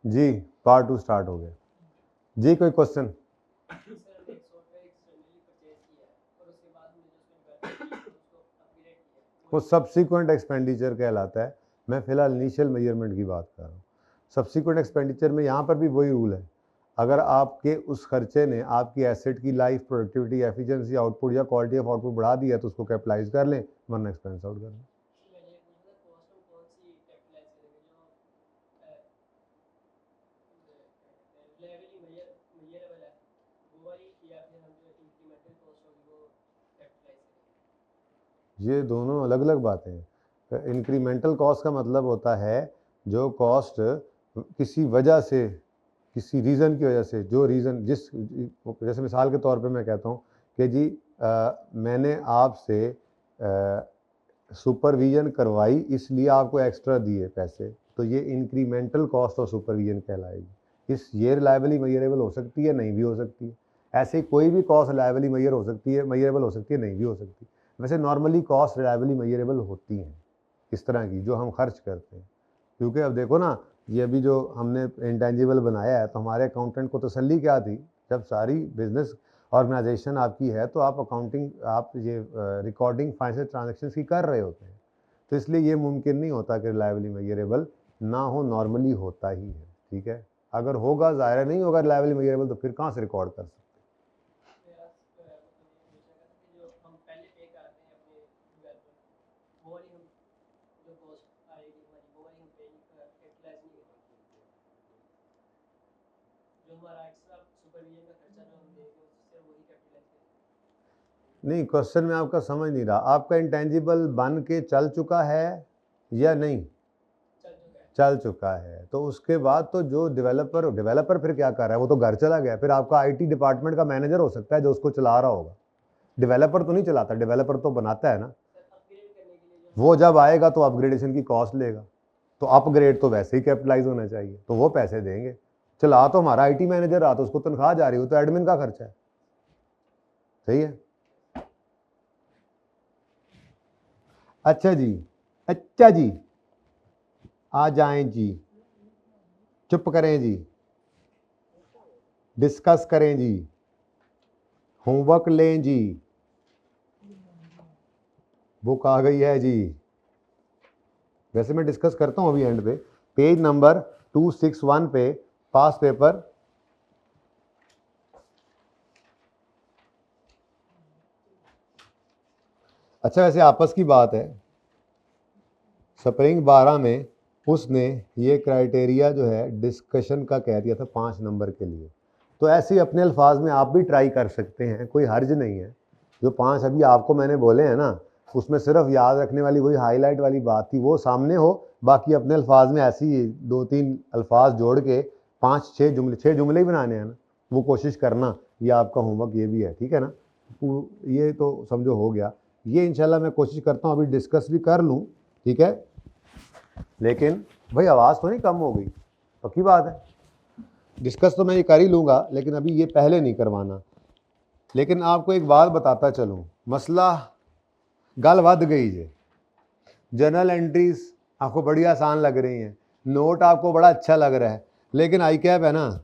जी part 2 start हो गया जी। कोई क्वेश्चन? वो सब्सिक्वेंट एक्सपेंडिचर कहलाता है। मैं फिलहाल इनिशियल मेजरमेंट की बात कर रहा हूँ। सब्सिक्वेंट एक्सपेंडिचर में यहाँ पर भी वही रूल है, अगर आपके उस खर्चे ने आपकी एसेट की लाइफ, प्रोडक्टिविटी, एफिशिएंसी, आउटपुट या क्वालिटी ऑफ आउटपुट बढ़ा दिया तो उसको कैपिटलाइज कर लें, वरना एक्सपेंस आउट कर लें। ये दोनों अलग अलग बातें हैं। इंक्रीमेंटल कॉस्ट का मतलब होता है जो कॉस्ट किसी वजह से, किसी रीज़न की वजह से, जो रीज़न जिस, जैसे मिसाल के तौर पे मैं कहता हूँ कि जी मैंने आपसे सुपरविजन करवाई इसलिए आपको एक्स्ट्रा दिए पैसे, तो ये इंक्रीमेंटल कॉस्ट ऑफ सुपरविजन कहलाएगी। इस ये रिलायबली मेजरेबल हो सकती है, नहीं भी हो सकती है। ऐसे कोई भी कॉस्ट रिलायबली मेजर हो सकती है, मेजरेबल हो सकती है, नहीं भी हो सकती। वैसे नॉर्मली कॉस्ट रिलायबली मेजरेबल होती हैं इस तरह की जो हम खर्च करते हैं, क्योंकि अब देखो ना, ये अभी जो हमने इंटेंजिबल बनाया है तो हमारे अकाउंटेंट को तसल्ली क्या थी, जब सारी बिजनेस ऑर्गेनाइजेशन आपकी है तो आप अकाउंटिंग, आप ये रिकॉर्डिंग फाइनेंशियल ट्रांजैक्शंस की कर रहे होते हैं, तो इसलिए ये मुमकिन नहीं होता कि रिलायबली मेजरेबल ना हो, नॉर्मली होता ही है। ठीक है, अगर होगा, ज़ाहिर नहीं होगा रिलायबली मेजरेबल, तो फिर कहाँ से रिकॉर्ड कर सकते। नहीं, क्वेश्चन में आपका समझ नहीं रहा। आपका इंटेंजिबल बन के चल चुका है या नहीं? चल चुका है, तो उसके बाद तो जो डेवलपर फिर क्या कर रहा है, वो तो घर चला गया, फिर आपका आईटी डिपार्टमेंट का मैनेजर हो सकता है जो उसको चला रहा होगा। डेवलपर तो नहीं चलाता, डेवलपर तो बनाता है ना। वो जब आएगा तो अपग्रेडेशन की कॉस्ट लेगा, तो अपग्रेड तो वैसे ही कैपिटलाइज होना चाहिए, तो वो पैसे देंगे। चला तो हमारा आईटी मैनेजर रहा, तो उसको तनख्वाह जा रही हो, तो एडमिन का खर्चा है। सही है। अच्छा जी, अच्छा जी, आ जाएं जी, चुप करें जी, डिस्कस करें जी, होमवर्क लें जी, बुक आ गई है जी। वैसे मैं डिस्कस करता हूं अभी एंड पे। पेज नंबर 261 पे पास पेपर। अच्छा, वैसे आपस की बात है, स्प्रिंग 12 में उसने ये क्राइटेरिया जो है डिस्कशन का कह दिया था 5 नंबर के लिए, तो ऐसे ही अपने अल्फाज में आप भी ट्राई कर सकते हैं, कोई हर्ज नहीं है। जो 5 अभी आपको मैंने बोले हैं ना, उसमें सिर्फ याद रखने वाली वही हाईलाइट वाली बात थी, वो सामने हो, बाकी अपने अल्फाज में ऐसी 2-3 अल्फाज जोड़ के 5-6 जुमले, 6 जुमले ही बनाने हैं ना, वो कोशिश करना। ये आपका होमवर्क ये भी है, ठीक है ना। ये तो समझो हो गया। ये इंशाल्लाह मैं कोशिश करता हूँ अभी डिस्कस भी कर लूँ, ठीक है। लेकिन भाई आवाज़ तो नहीं कम हो गई, पक्की बात है। डिस्कस तो मैं ये कर ही लूँगा, लेकिन अभी ये पहले नहीं करवाना। लेकिन आपको एक बात बताता चलूँ, मसला गल वध गई जे। जर्नल एंट्रीज आपको बड़ी आसान लग रही हैं, नोट आपको बड़ा अच्छा लग रहा है, लेकिन आई कैप है ना,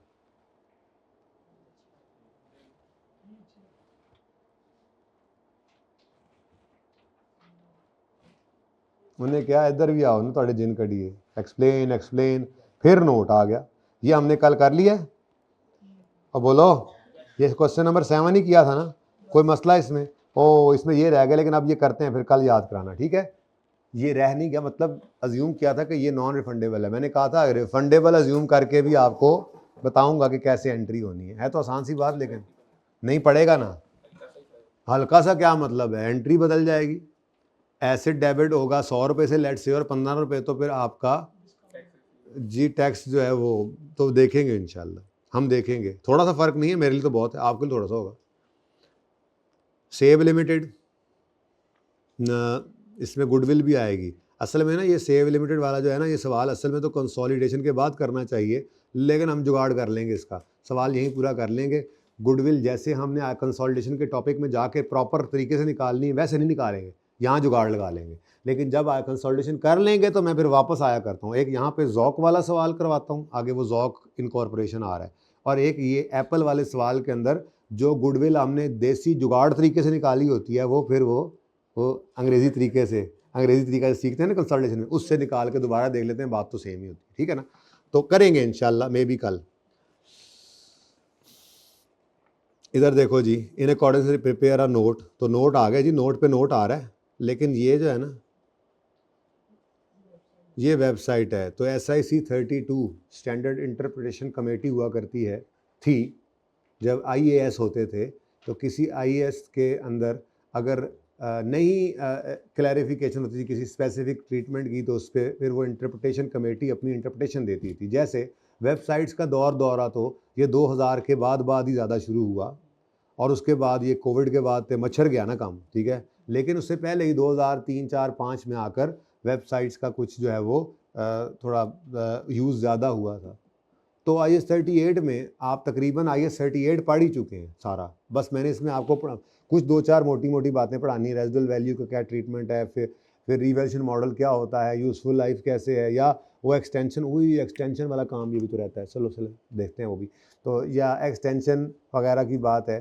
उन्हें क्या इधर भी आओ ना, थोड़े जिन कड़िए एक्सप्लेन एक्सप्लेन, फिर नोट आ गया। ये हमने कल कर लिया है। और बोलो, ये क्वेश्चन नंबर 7 ही किया था ना, कोई मसला इसमें? ओ इसमें ये रह गया, लेकिन अब ये करते हैं, फिर कल याद कराना, ठीक है। ये रह नहीं गया, मतलब अज्यूम किया था कि ये नॉन रिफंडेबल है, मैंने कहा था रिफंडेबल अज्यूम करके भी आपको बताऊंगा कि कैसे एंट्री होनी है तो आसान सी बात, लेकिन नहीं पड़ेगा ना। हल्का सा क्या मतलब है, एंट्री बदल जाएगी। एसिड डेबिट होगा 100 रुपये से लेट से, और 15 रुपये तो फिर आपका जी टैक्स जो है वो तो देखेंगे इंशाल्लाह, हम देखेंगे। थोड़ा सा फर्क नहीं है, मेरे लिए तो बहुत है, आपके लिए थोड़ा सा होगा। सेव लिमिटेड, इसमें गुडविल भी आएगी। असल में ना ये सेव लिमिटेड वाला जो है ना, ये सवाल असल में तो कंसोलिडेशन के बाद करना चाहिए, लेकिन हम जुगाड़ कर लेंगे इसका, सवाल यहीं पूरा कर लेंगे। गुडविल जैसे हमने कंसोलिडेशन के टॉपिक में जाके प्रॉपर तरीके से निकालनी है, वैसे नहीं निकालेंगे, यहाँ जुगाड़ लगा लेंगे। लेकिन जब कंसल्टेशन कर लेंगे तो मैं फिर वापस आया करता हूँ। एक यहाँ पे जौक वाला सवाल करवाता हूँ, आगे वो जौक इनकॉर्पोरेशन आ रहा है, और एक ये एप्पल वाले सवाल के अंदर जो गुडविल हमने देसी जुगाड़ तरीके से निकाली होती है, वो फिर वो अंग्रेज़ी तरीके से सीखते हैं ना कंसल्टेशन में, उससे निकाल के दोबारा देख लेते हैं, बात तो सेम ही होती है, ठीक है ना। तो करेंगे इंशाल्लाह, मे बी कल। इधर देखो जी, इन अकॉर्डिंग से प्रिपेयर अ नोट, तो नोट आ गया जी, नोट पे नोट आ रहा है, लेकिन ये जो है ना, ये वेबसाइट है। तो SIC 32 स्टैंडर्ड इंटरप्रिटेशन कमेटी हुआ करती है थी जब IAS होते थे। तो किसी IAS के अंदर अगर नहीं क्लैरिफिकेशन होती थी किसी स्पेसिफिक ट्रीटमेंट की, तो उस पर फिर वो इंटरप्रिटेशन कमेटी अपनी इंटरप्रिटेशन देती थी। जैसे वेबसाइट्स का दौरा तो ये 2000 के बाद ही ज़्यादा शुरू हुआ, और उसके बाद ये कोविड के बाद मच्छर गया ना काम, ठीक है। लेकिन उससे पहले ही 2003, 4, 5 में आकर वेबसाइट्स का कुछ जो है वो थोड़ा यूज़ ज़्यादा हुआ था। तो IS 38 में आप तकरीबन IS 38 पढ़ ही चुके हैं सारा। बस मैंने इसमें आपको कुछ 2-4 मोटी बातें पढ़ानी है। रेजिडुअल वैल्यू का क्या ट्रीटमेंट है, फिर रिवैल्यूएशन मॉडल क्या होता है, यूज़फुल लाइफ कैसे है, या वो एक्सटेंशन वाला काम भी तो रहता है। चलो देखते हैं वो भी। तो या एक्सटेंशन वगैरह की बात है।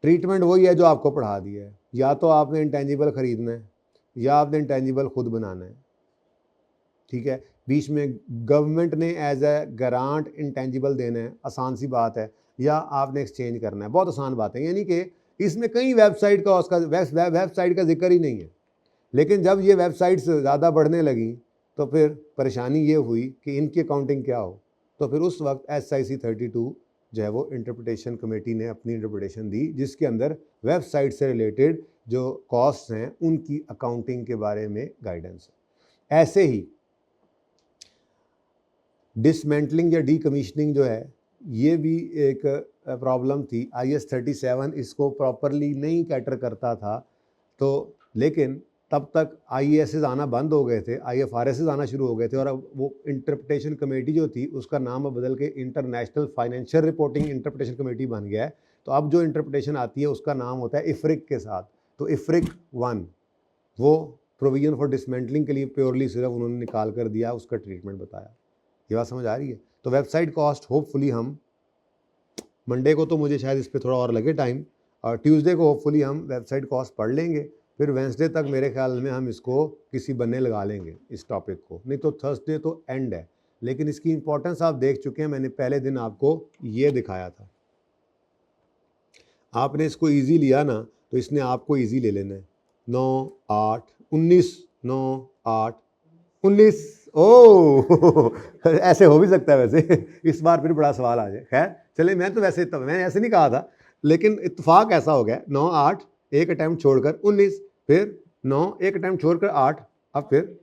ट्रीटमेंट वही है जो आपको पढ़ा दिया है। या तो आपने इंटेंजिबल ख़रीदना है, या आपने इंटेंजिबल खुद बनाना है, ठीक है। बीच में गवर्नमेंट ने एज ए गारंट इंटेंजिबल देना है, आसान सी बात है, या आपने एक्सचेंज करना है, बहुत आसान बात है। यानी कि इसमें कई वेबसाइट का उसका वेबसाइट का जिक्र ही नहीं है। लेकिन जब ये वेबसाइट्स ज़्यादा बढ़ने लगी तो फिर परेशानी ये हुई कि इनकी अकाउंटिंग क्या हो। तो फिर उस वक्त SIC 32 जो है वो इंटरप्रिटेशन कमेटी ने अपनी इंटरप्रिटेशन दी, जिसके अंदर वेबसाइट से रिलेटेड जो कॉस्ट हैं उनकी अकाउंटिंग के बारे में गाइडेंस है। ऐसे ही डिसमेंटलिंग या डीकमीशनिंग जो है, ये भी एक प्रॉब्लम थी। IS 37 इसको प्रॉपरली नहीं कैटर करता था। तो लेकिन तब तक IAS आना बंद हो गए थे, IFRS आना शुरू हो गए थे, और अब वो इंटरप्रिटेशन कमेटी जो थी उसका नाम बदल के international financial reporting interpretation committee बन गया है। तो अब जो इंटरप्रिटेशन आती है उसका नाम होता है IFRIC के साथ। तो IFRIC 1 वो प्रोविजन फॉर डिसमेंटलिंग के लिए प्योरली सिर्फ उन्होंने निकाल कर दिया, उसका ट्रीटमेंट बताया। ये बात समझ आ रही है। तो वेबसाइट कॉस्ट होपफुली हम मंडे को, तो मुझे शायद इस पर थोड़ा और लगे टाइम, और ट्यूसडे को होपफुली हम वेबसाइट कॉस्ट पढ़ लेंगे। फिर वेंसडे तक मेरे ख्याल में हम इसको किसी बन्ने लगा लेंगे इस टॉपिक को, नहीं तो थर्सडे तो एंड है। लेकिन इसकी इंपॉर्टेंस आप देख चुके हैं, मैंने पहले दिन आपको ये दिखाया था। आपने इसको ईजी लिया ना, तो इसने आपको ईजी ले लेना है। 9, 8, 19, 9, 8, 19। ओह ऐसे हो भी सकता है वैसे इस बार फिर बड़ा सवाल आ जाए। खैर चले, मैं तो वैसे मैंने ऐसे नहीं कहा था, लेकिन इत्तेफाक ऐसा हो गया। 9, 8 एक अटैम्प्ट छोड़कर 19, फिर 9 एक अटैम्प्ट छोड़कर 8, अब फिर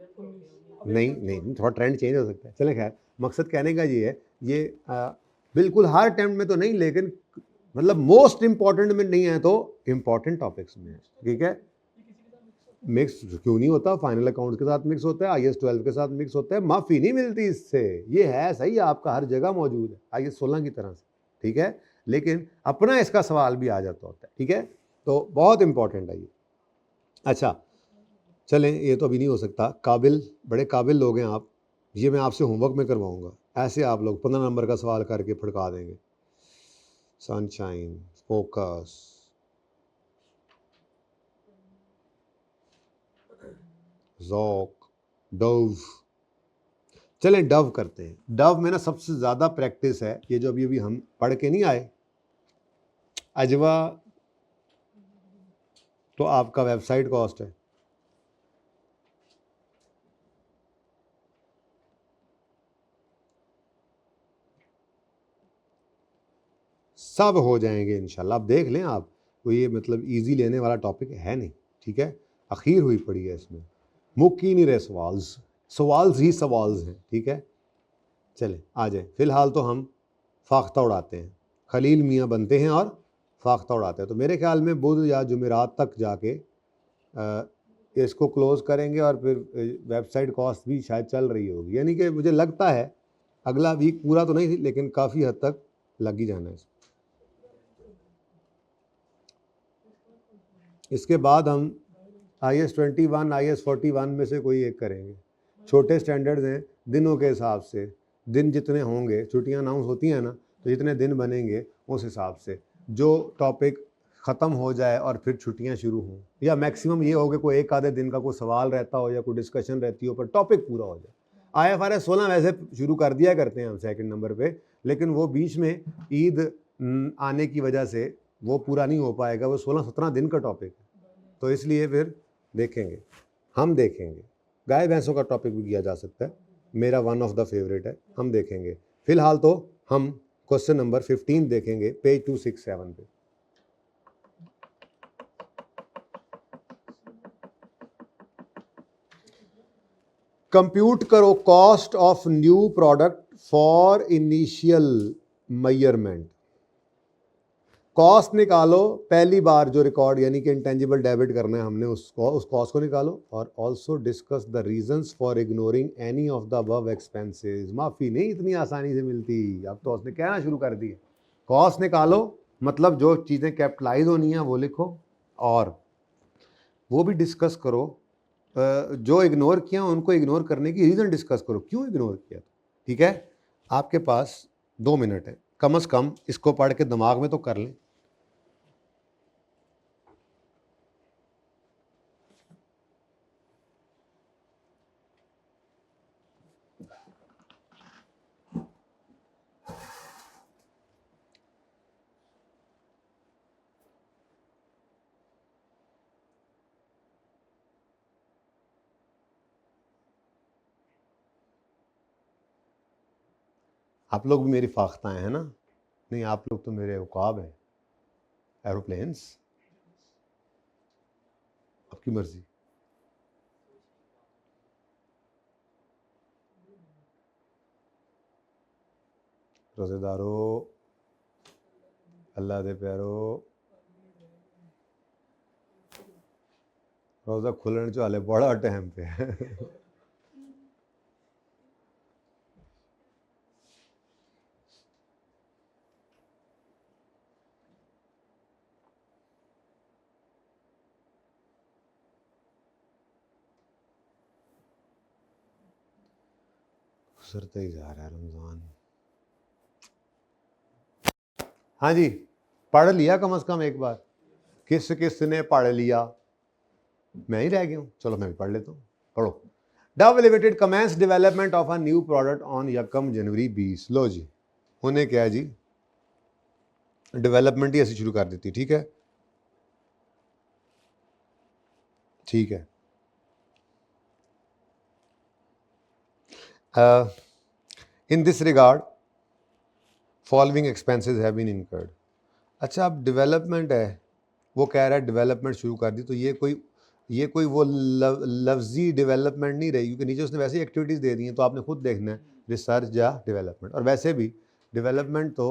नहीं थोड़ा ट्रेंड चेंज हो सकता है। चलें खैर, मकसद कहने का ये है, ये बिल्कुल हर अटैम्प्ट में तो नहीं, लेकिन मतलब मोस्ट इंपॉर्टेंट में नहीं है तो इम्पॉर्टेंट टॉपिक्स में है, ठीक है। मिक्स क्यों नहीं होता, फाइनल अकाउंट्स के साथ मिक्स होता है, IS 12 के साथ मिक्स होता है, माफ़ी नहीं मिलती इससे। ये है सही, आपका हर जगह मौजूद है IS 16 की तरह से, ठीक है। लेकिन अपना इसका सवाल भी आ जाता होता है, ठीक है। तो बहुत इंपॉर्टेंट है ये। अच्छा चलें, ये तो अभी नहीं हो सकता, बड़े काबिल लोग हैं आप, ये मैं आपसे होमवर्क में करवाऊंगा। ऐसे आप लोग 15 नंबर का सवाल करके फड़का देंगे। सनशाइन, फोकस, ज़ौक, डव। चलें डव करते हैं। डव में ना सबसे ज़्यादा प्रैक्टिस है, ये जो अभी हम पढ़ के नहीं आए, अजवा तो आपका वेबसाइट कॉस्ट है, सब हो जाएंगे इंशाल्लाह। आप देख लें, आप कोई ये मतलब इजी लेने वाला टॉपिक है नहीं, ठीक है। अखीर हुई पड़ी है इसमें, मुक ही नहीं रहे सवाल्स ही सवाल्स हैं, ठीक है। चलें आ जाए। फ़िलहाल तो हम फाख्ता उड़ाते हैं, खलील मियाँ बनते हैं और फाख्ता उड़ाते हैं। तो मेरे ख्याल में बुध या जुमेरात तक जाके इसको क्लोज़ करेंगे, और फिर वेबसाइट कॉस्ट भी शायद चल रही होगी। यानी कि मुझे लगता है अगला वीक पूरा तो नहीं, लेकिन काफ़ी हद तक लग ही जाना है। इसके बाद हम IS 21 IS 41 में से कोई एक करेंगे। छोटे स्टैंडर्ड्स हैं, दिनों के हिसाब से, दिन जितने होंगे, छुट्टियां अनाउंस होती हैं ना, तो जितने दिन बनेंगे उस हिसाब से जो टॉपिक ख़त्म हो जाए और फिर छुट्टियां शुरू हों, या मैक्सिमम ये हो कि कोई एक आधे दिन का कोई सवाल रहता हो या कोई डिस्कशन रहती हो, पर टॉपिक पूरा हो जाए। IFRS 16 वैसे शुरू कर दिया करते हैं हम सेकंड नंबर पे, लेकिन वो बीच में ईद आने की वजह से वो पूरा नहीं हो पाएगा, वो 16-17 दिन का टॉपिक है, तो इसलिए फिर देखेंगे, हम देखेंगे। गाय भैंसों का टॉपिक भी किया जा सकता है, मेरा वन ऑफ द फेवरेट है, हम देखेंगे। फिलहाल तो हम क्वेश्चन नंबर 15 देखेंगे, पेज 267 पे। कंप्यूट करो cost of new product for initial measurement. Cost निकालो, पहली बार जो रिकॉर्ड यानी कि इंटेंजिबल डेबिट करना है हमने, उस कॉस्ट को निकालो, और also discuss the reasons for ignoring any of the above expenses. माफ़ी नहीं इतनी आसानी से मिलती, अब तो उसने कहना शुरू कर दी। कॉस्ट निकालो मतलब जो चीज़ें कैपिटलाइज होनी है वो लिखो, और वो भी डिस्कस करो, जो इग्नोर किया उनको इग्नोर करने की रीज़न डिस्कस करो, क्यों इग्नोर किया। ठीक है, आपके पास 2 मिनट है, कम से कम इसको पढ़ के दिमाग में तो कर लें। आप लोग भी मेरी फाख्ताएं हैं ना? नहीं, आप लोग तो मेरे उकाब हैं, एरोप्लेन्स, आपकी मर्जी। रोजेदारो, अल्लाह दे प्यारो, रोज़ा खुलने जो हाले बड़ा टाइम पे है। गुजरते ही जा रहा है रमज़ान। हाँ जी, पढ़ लिया कम से कम एक बार? किस किस ने पढ़ लिया? मैं ही रह गया हूँ, चलो मैं भी पढ़ लेता हूँ, पढ़ो। Dove limited commences development of a new product on 1 January 20। लो जी, उन्हें क्या है जी, डेवलपमेंट ही ऐसी शुरू कर देती। ठीक है, ठीक है। In this regard following expenses have been incurred. अच्छा, अब डेवलपमेंट है, वो कह रहा है डेवलपमेंट शुरू कर दी, तो ये कोई वो लफ्जी डेवलपमेंट नहीं रही, क्योंकि नीचे उसने वैसे ही एक्टिविटीज़ दे दी हैं, तो आपने खुद देखना है रिसर्च या डेवलपमेंट। और वैसे भी डेवलपमेंट तो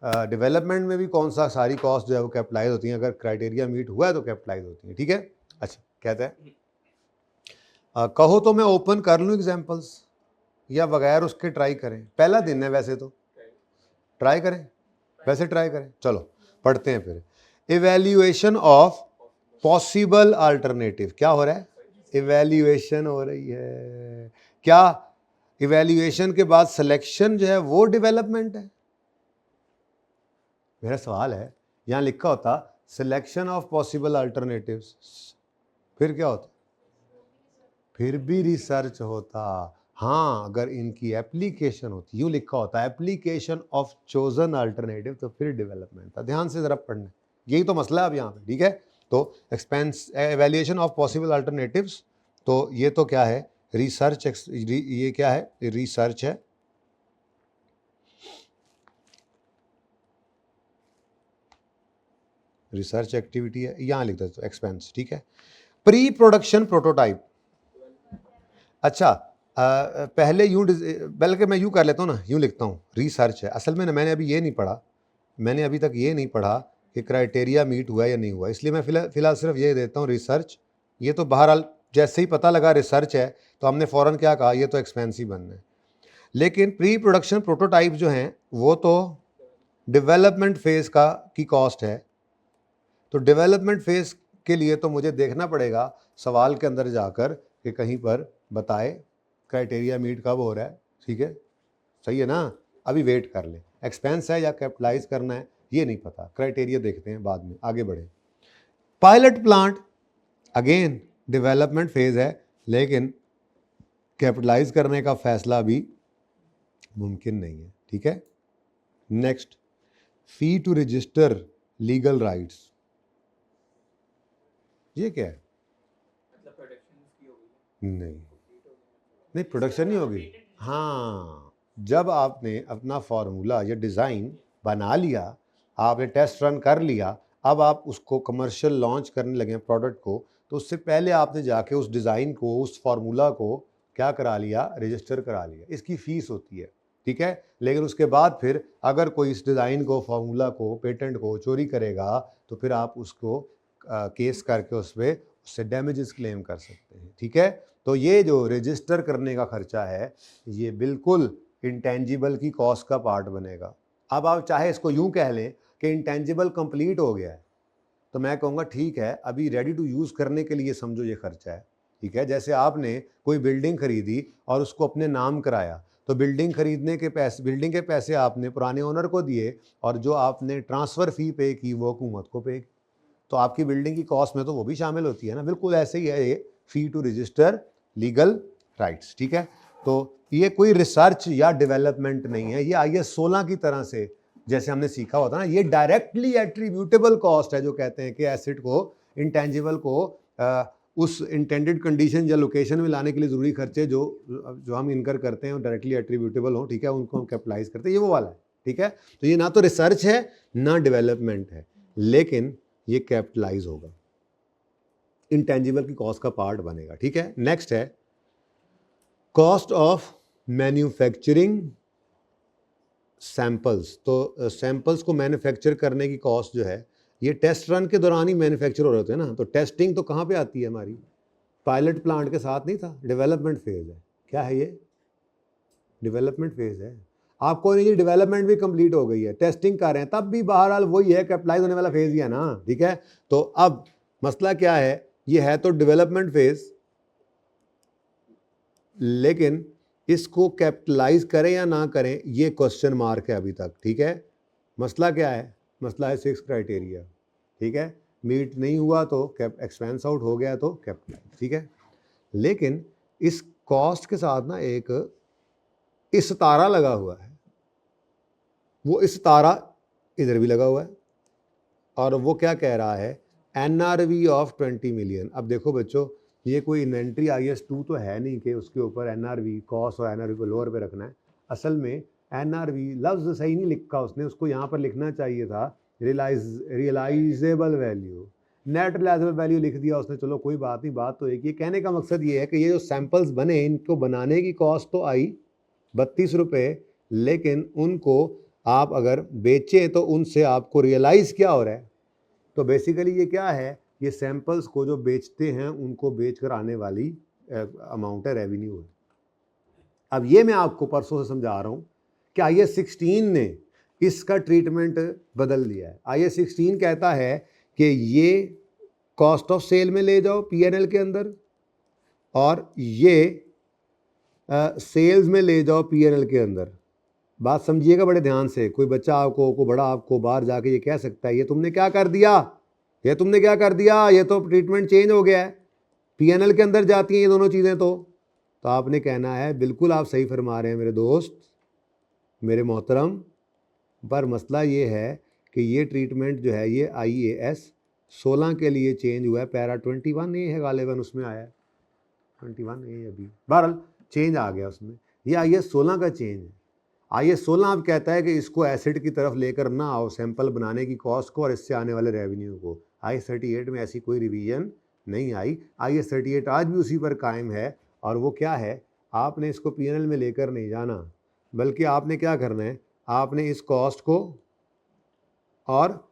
डेवलपमेंट में भी कौन सा सारी कॉस्ट जो है वो कैपिटलाइज होती हैं, अगर क्राइटेरिया मीट हुआ है तो कैपिटलाइज होती हैं। ठीक है, अच्छा कहते हैं कहो तो मैं ओपन कर लूँ एग्जाम्पल्स या बगैर उसके ट्राई करें? पहला दिन है वैसे तो ट्राई करें, वैसे ट्राई करें। चलो पढ़ते हैं फिर। Evaluation of possible alternative. क्या हो रहा है? इवैल्यूएशन हो रही है। क्या इवैल्यूएशन के बाद सिलेक्शन जो है वो डेवलपमेंट है? मेरा सवाल है, यहां लिखा होता सिलेक्शन ऑफ पॉसिबल अल्टरनेटिव्स, फिर क्या होता? फिर भी रिसर्च होता। हाँ, अगर इनकी एप्लीकेशन होती, यूँ लिखा होता एप्लीकेशन ऑफ चोजन अल्टरनेटिव, तो फिर डेवलपमेंट था। ध्यान से ज़रा पढ़ना, यही तो मसला है अब यहाँ पे। ठीक है, तो expense evaluation of possible alternatives, तो ये तो क्या है? रिसर्च। ये क्या है? रिसर्च है। रिसर्च एक्टिविटी है, यहाँ लिख देते एक्सपेंस। ठीक है, प्री प्रोडक्शन प्रोटोटाइप। अच्छा, पहले यूँ, बल्कि मैं यूँ कर लेता हूँ ना, यूँ लिखता हूँ रिसर्च है। असल में ना मैंने अभी ये नहीं पढ़ा, मैंने अभी तक ये नहीं पढ़ा कि क्राइटेरिया मीट हुआ या नहीं हुआ, इसलिए मैं फ़िलहाल सिर्फ ये देता हूँ रिसर्च। ये तो बहरहाल जैसे ही पता लगा रिसर्च है तो हमने फ़ौरन क्या कहा, ये तो एक्सपेंस ही बनना है। लेकिन प्री प्रोडक्शन प्रोटोटाइप जो हैं वो तो डेवलपमेंट फेज़ की कॉस्ट है। तो डेवलपमेंट फेज़ के लिए तो मुझे देखना पड़ेगा सवाल के अंदर जाकर कि कहीं पर बताए क्राइटेरिया मीट कब हो रहा है, ठीक है, सही है ना। अभी वेट कर ले, एक्सपेंस है या कैपिटलाइज करना है ये नहीं पता, क्राइटेरिया देखते हैं बाद में, आगे बढ़े। Pilot plant again development phase है, लेकिन कैपिटलाइज करने का फैसला भी मुमकिन नहीं है, ठीक है। Next, fee to register legal rights, ये क्या है? नहीं प्रोडक्शन नहीं होगी। हाँ, जब आपने अपना फार्मूला या डिज़ाइन बना लिया, आपने टेस्ट रन कर लिया, अब आप उसको कमर्शियल लॉन्च करने लगे हैं प्रोडक्ट को, तो उससे पहले आपने जाके उस डिज़ाइन को, उस फार्मूला को क्या करा लिया, रजिस्टर करा लिया। इसकी फ़ीस होती है, ठीक है। लेकिन उसके बाद फिर अगर कोई इस डिज़ाइन को, फार्मूला को, पेटेंट को चोरी करेगा तो फिर आप उसको केस करके उससे डैमेजेस क्लेम कर सकते हैं, ठीक है। तो ये जो रजिस्टर करने का खर्चा है ये बिल्कुल इंटेंजिबल की कॉस्ट का पार्ट बनेगा। अब आप चाहे इसको यूं कह लें कि इंटेंजिबल कंप्लीट हो गया है, तो मैं कहूँगा ठीक है, अभी रेडी टू यूज़ करने के लिए समझो ये खर्चा है, ठीक है। जैसे आपने कोई बिल्डिंग खरीदी और उसको अपने नाम कराया, तो बिल्डिंग खरीदने के पैसे, बिल्डिंग के पैसे आपने पुराने ओनर को दिए और जो आपने ट्रांसफ़र फ़ी पे की वो हुकूमत को पे, तो आपकी बिल्डिंग की कॉस्ट में तो वो भी शामिल होती है ना। बिल्कुल ऐसे ही है ये फ़ी टू रजिस्टर लीगल राइट्स, ठीक है। तो ये कोई रिसर्च या डेवलपमेंट नहीं है, ये IAS 16 की तरह से जैसे हमने सीखा होता ना, ये डायरेक्टली एट्रीब्यूटेबल कॉस्ट है, जो कहते हैं कि एसेट को, इंटेंजिबल को उस इंटेंडेड कंडीशन या लोकेशन में लाने के लिए ज़रूरी खर्चे जो हम इनकर करते हैं डायरेक्टली एट्रीब्यूटेबल हो, ठीक है, उनको हम कैपिटलाइज करते हैं, ये वो वाला है, ठीक है। तो ये ना तो रिसर्च है ना डेवलपमेंट है, लेकिन ये कैपिटलाइज होगा, इंटेंजिबल की कॉस्ट का पार्ट बनेगा, ठीक है। नेक्स्ट है कॉस्ट ऑफ मैन्युफैक्चरिंग सैंपल्स। तो सैंपल्स को मैन्युफैक्चर करने की कॉस्ट जो है ये टेस्ट रन के दौरान ही मैन्युफैक्चर हो रहे होते हैं ना। तो टेस्टिंग तो कहाँ पे आती है हमारी, पायलट प्लांट के साथ नहीं था, डेवलपमेंट फेज है। क्या है ये, डेवलपमेंट फेज है। आपको नहीं, डेवलपमेंट भी कंप्लीट हो गई है, टेस्टिंग कर रहे हैं, तब भी बहरहाल वही है, कैपिटलाइज होने वाला फेज ही है ना, ठीक है। तो अब मसला क्या है, ये है तो डेवलपमेंट फेज, लेकिन इसको कैपिटलाइज करें या ना करें ये क्वेश्चन मार्क है अभी तक, ठीक है। मसला क्या है, मसला है 6 क्राइटेरिया, ठीक है। मीट नहीं हुआ तो एक्सपेंस आउट हो गया तो कैपिटलाइज, ठीक है। लेकिन इस कॉस्ट के साथ ना एक इस्तारा लगा हुआ है, वो इस्तारा इधर भी लगा हुआ है, और वो क्या कह रहा है, NRV ऑफ 20 मिलियन। अब देखो बच्चों, ये कोई इन्वेंट्री IAS 2 तो है नहीं कि उसके ऊपर NRV कॉस्ट और NRV को लोअर पे रखना है। असल में NRV लफ्ज़ सही नहीं लिखा उसने, उसको यहाँ पर लिखना चाहिए था realisable value, net realisable value लिख दिया उसने। चलो कोई बात नहीं, बात तो एक ही। कहने का मकसद ये है कि ये जो सैंपल्स बने, इनको बनाने की कॉस्ट तो आई 32 रुपये, लेकिन उनको आप अगर बेचें तो उनसे आपको रियलाइज़ क्या हो रहा है। तो बेसिकली ये क्या है, ये सैंपल्स को जो बेचते हैं उनको बेच कर आने वाली अमाउंट है, रेवेन्यू है। अब ये मैं आपको परसों से समझा रहा हूँ कि IAS 16 ने इसका ट्रीटमेंट बदल दिया है। IAS 16 कहता है कि ये कॉस्ट ऑफ सेल में ले जाओ P&L के अंदर, और ये सेल्स में ले जाओ P&L के अंदर। बात समझिएगा बड़े ध्यान से, कोई बच्चा आपको, कोई बड़ा आपको बाहर जाके ये कह सकता है ये तुमने क्या कर दिया, ये तुमने क्या कर दिया, ये तो ट्रीटमेंट चेंज हो गया है, P&L के अंदर जाती हैं ये दोनों चीज़ें। तो आपने कहना है बिल्कुल आप सही फरमा रहे हैं मेरे दोस्त, मेरे मोहतरम, पर मसला ये है कि ये ट्रीटमेंट जो है ये IAS 16 के लिए चेंज हुआ है, पैरा 21A है गालिबन उसमें आया है, 21A अभी, बहरहाल चेंज आ गया उसमें। ये IAS 16 का चेंज है। IAS 16 अब कहता है कि इसको एसिड की तरफ लेकर ना आओ, सैंपल बनाने की कॉस्ट को और इससे आने वाले रेवेन्यू को। IAS 38 में ऐसी कोई रिवीजन नहीं आई, IAS 38 आज भी उसी पर कायम है। और वो क्या है, आपने इसको P&L में लेकर नहीं जाना, बल्कि आपने क्या करना है, आपने इस कॉस्ट को और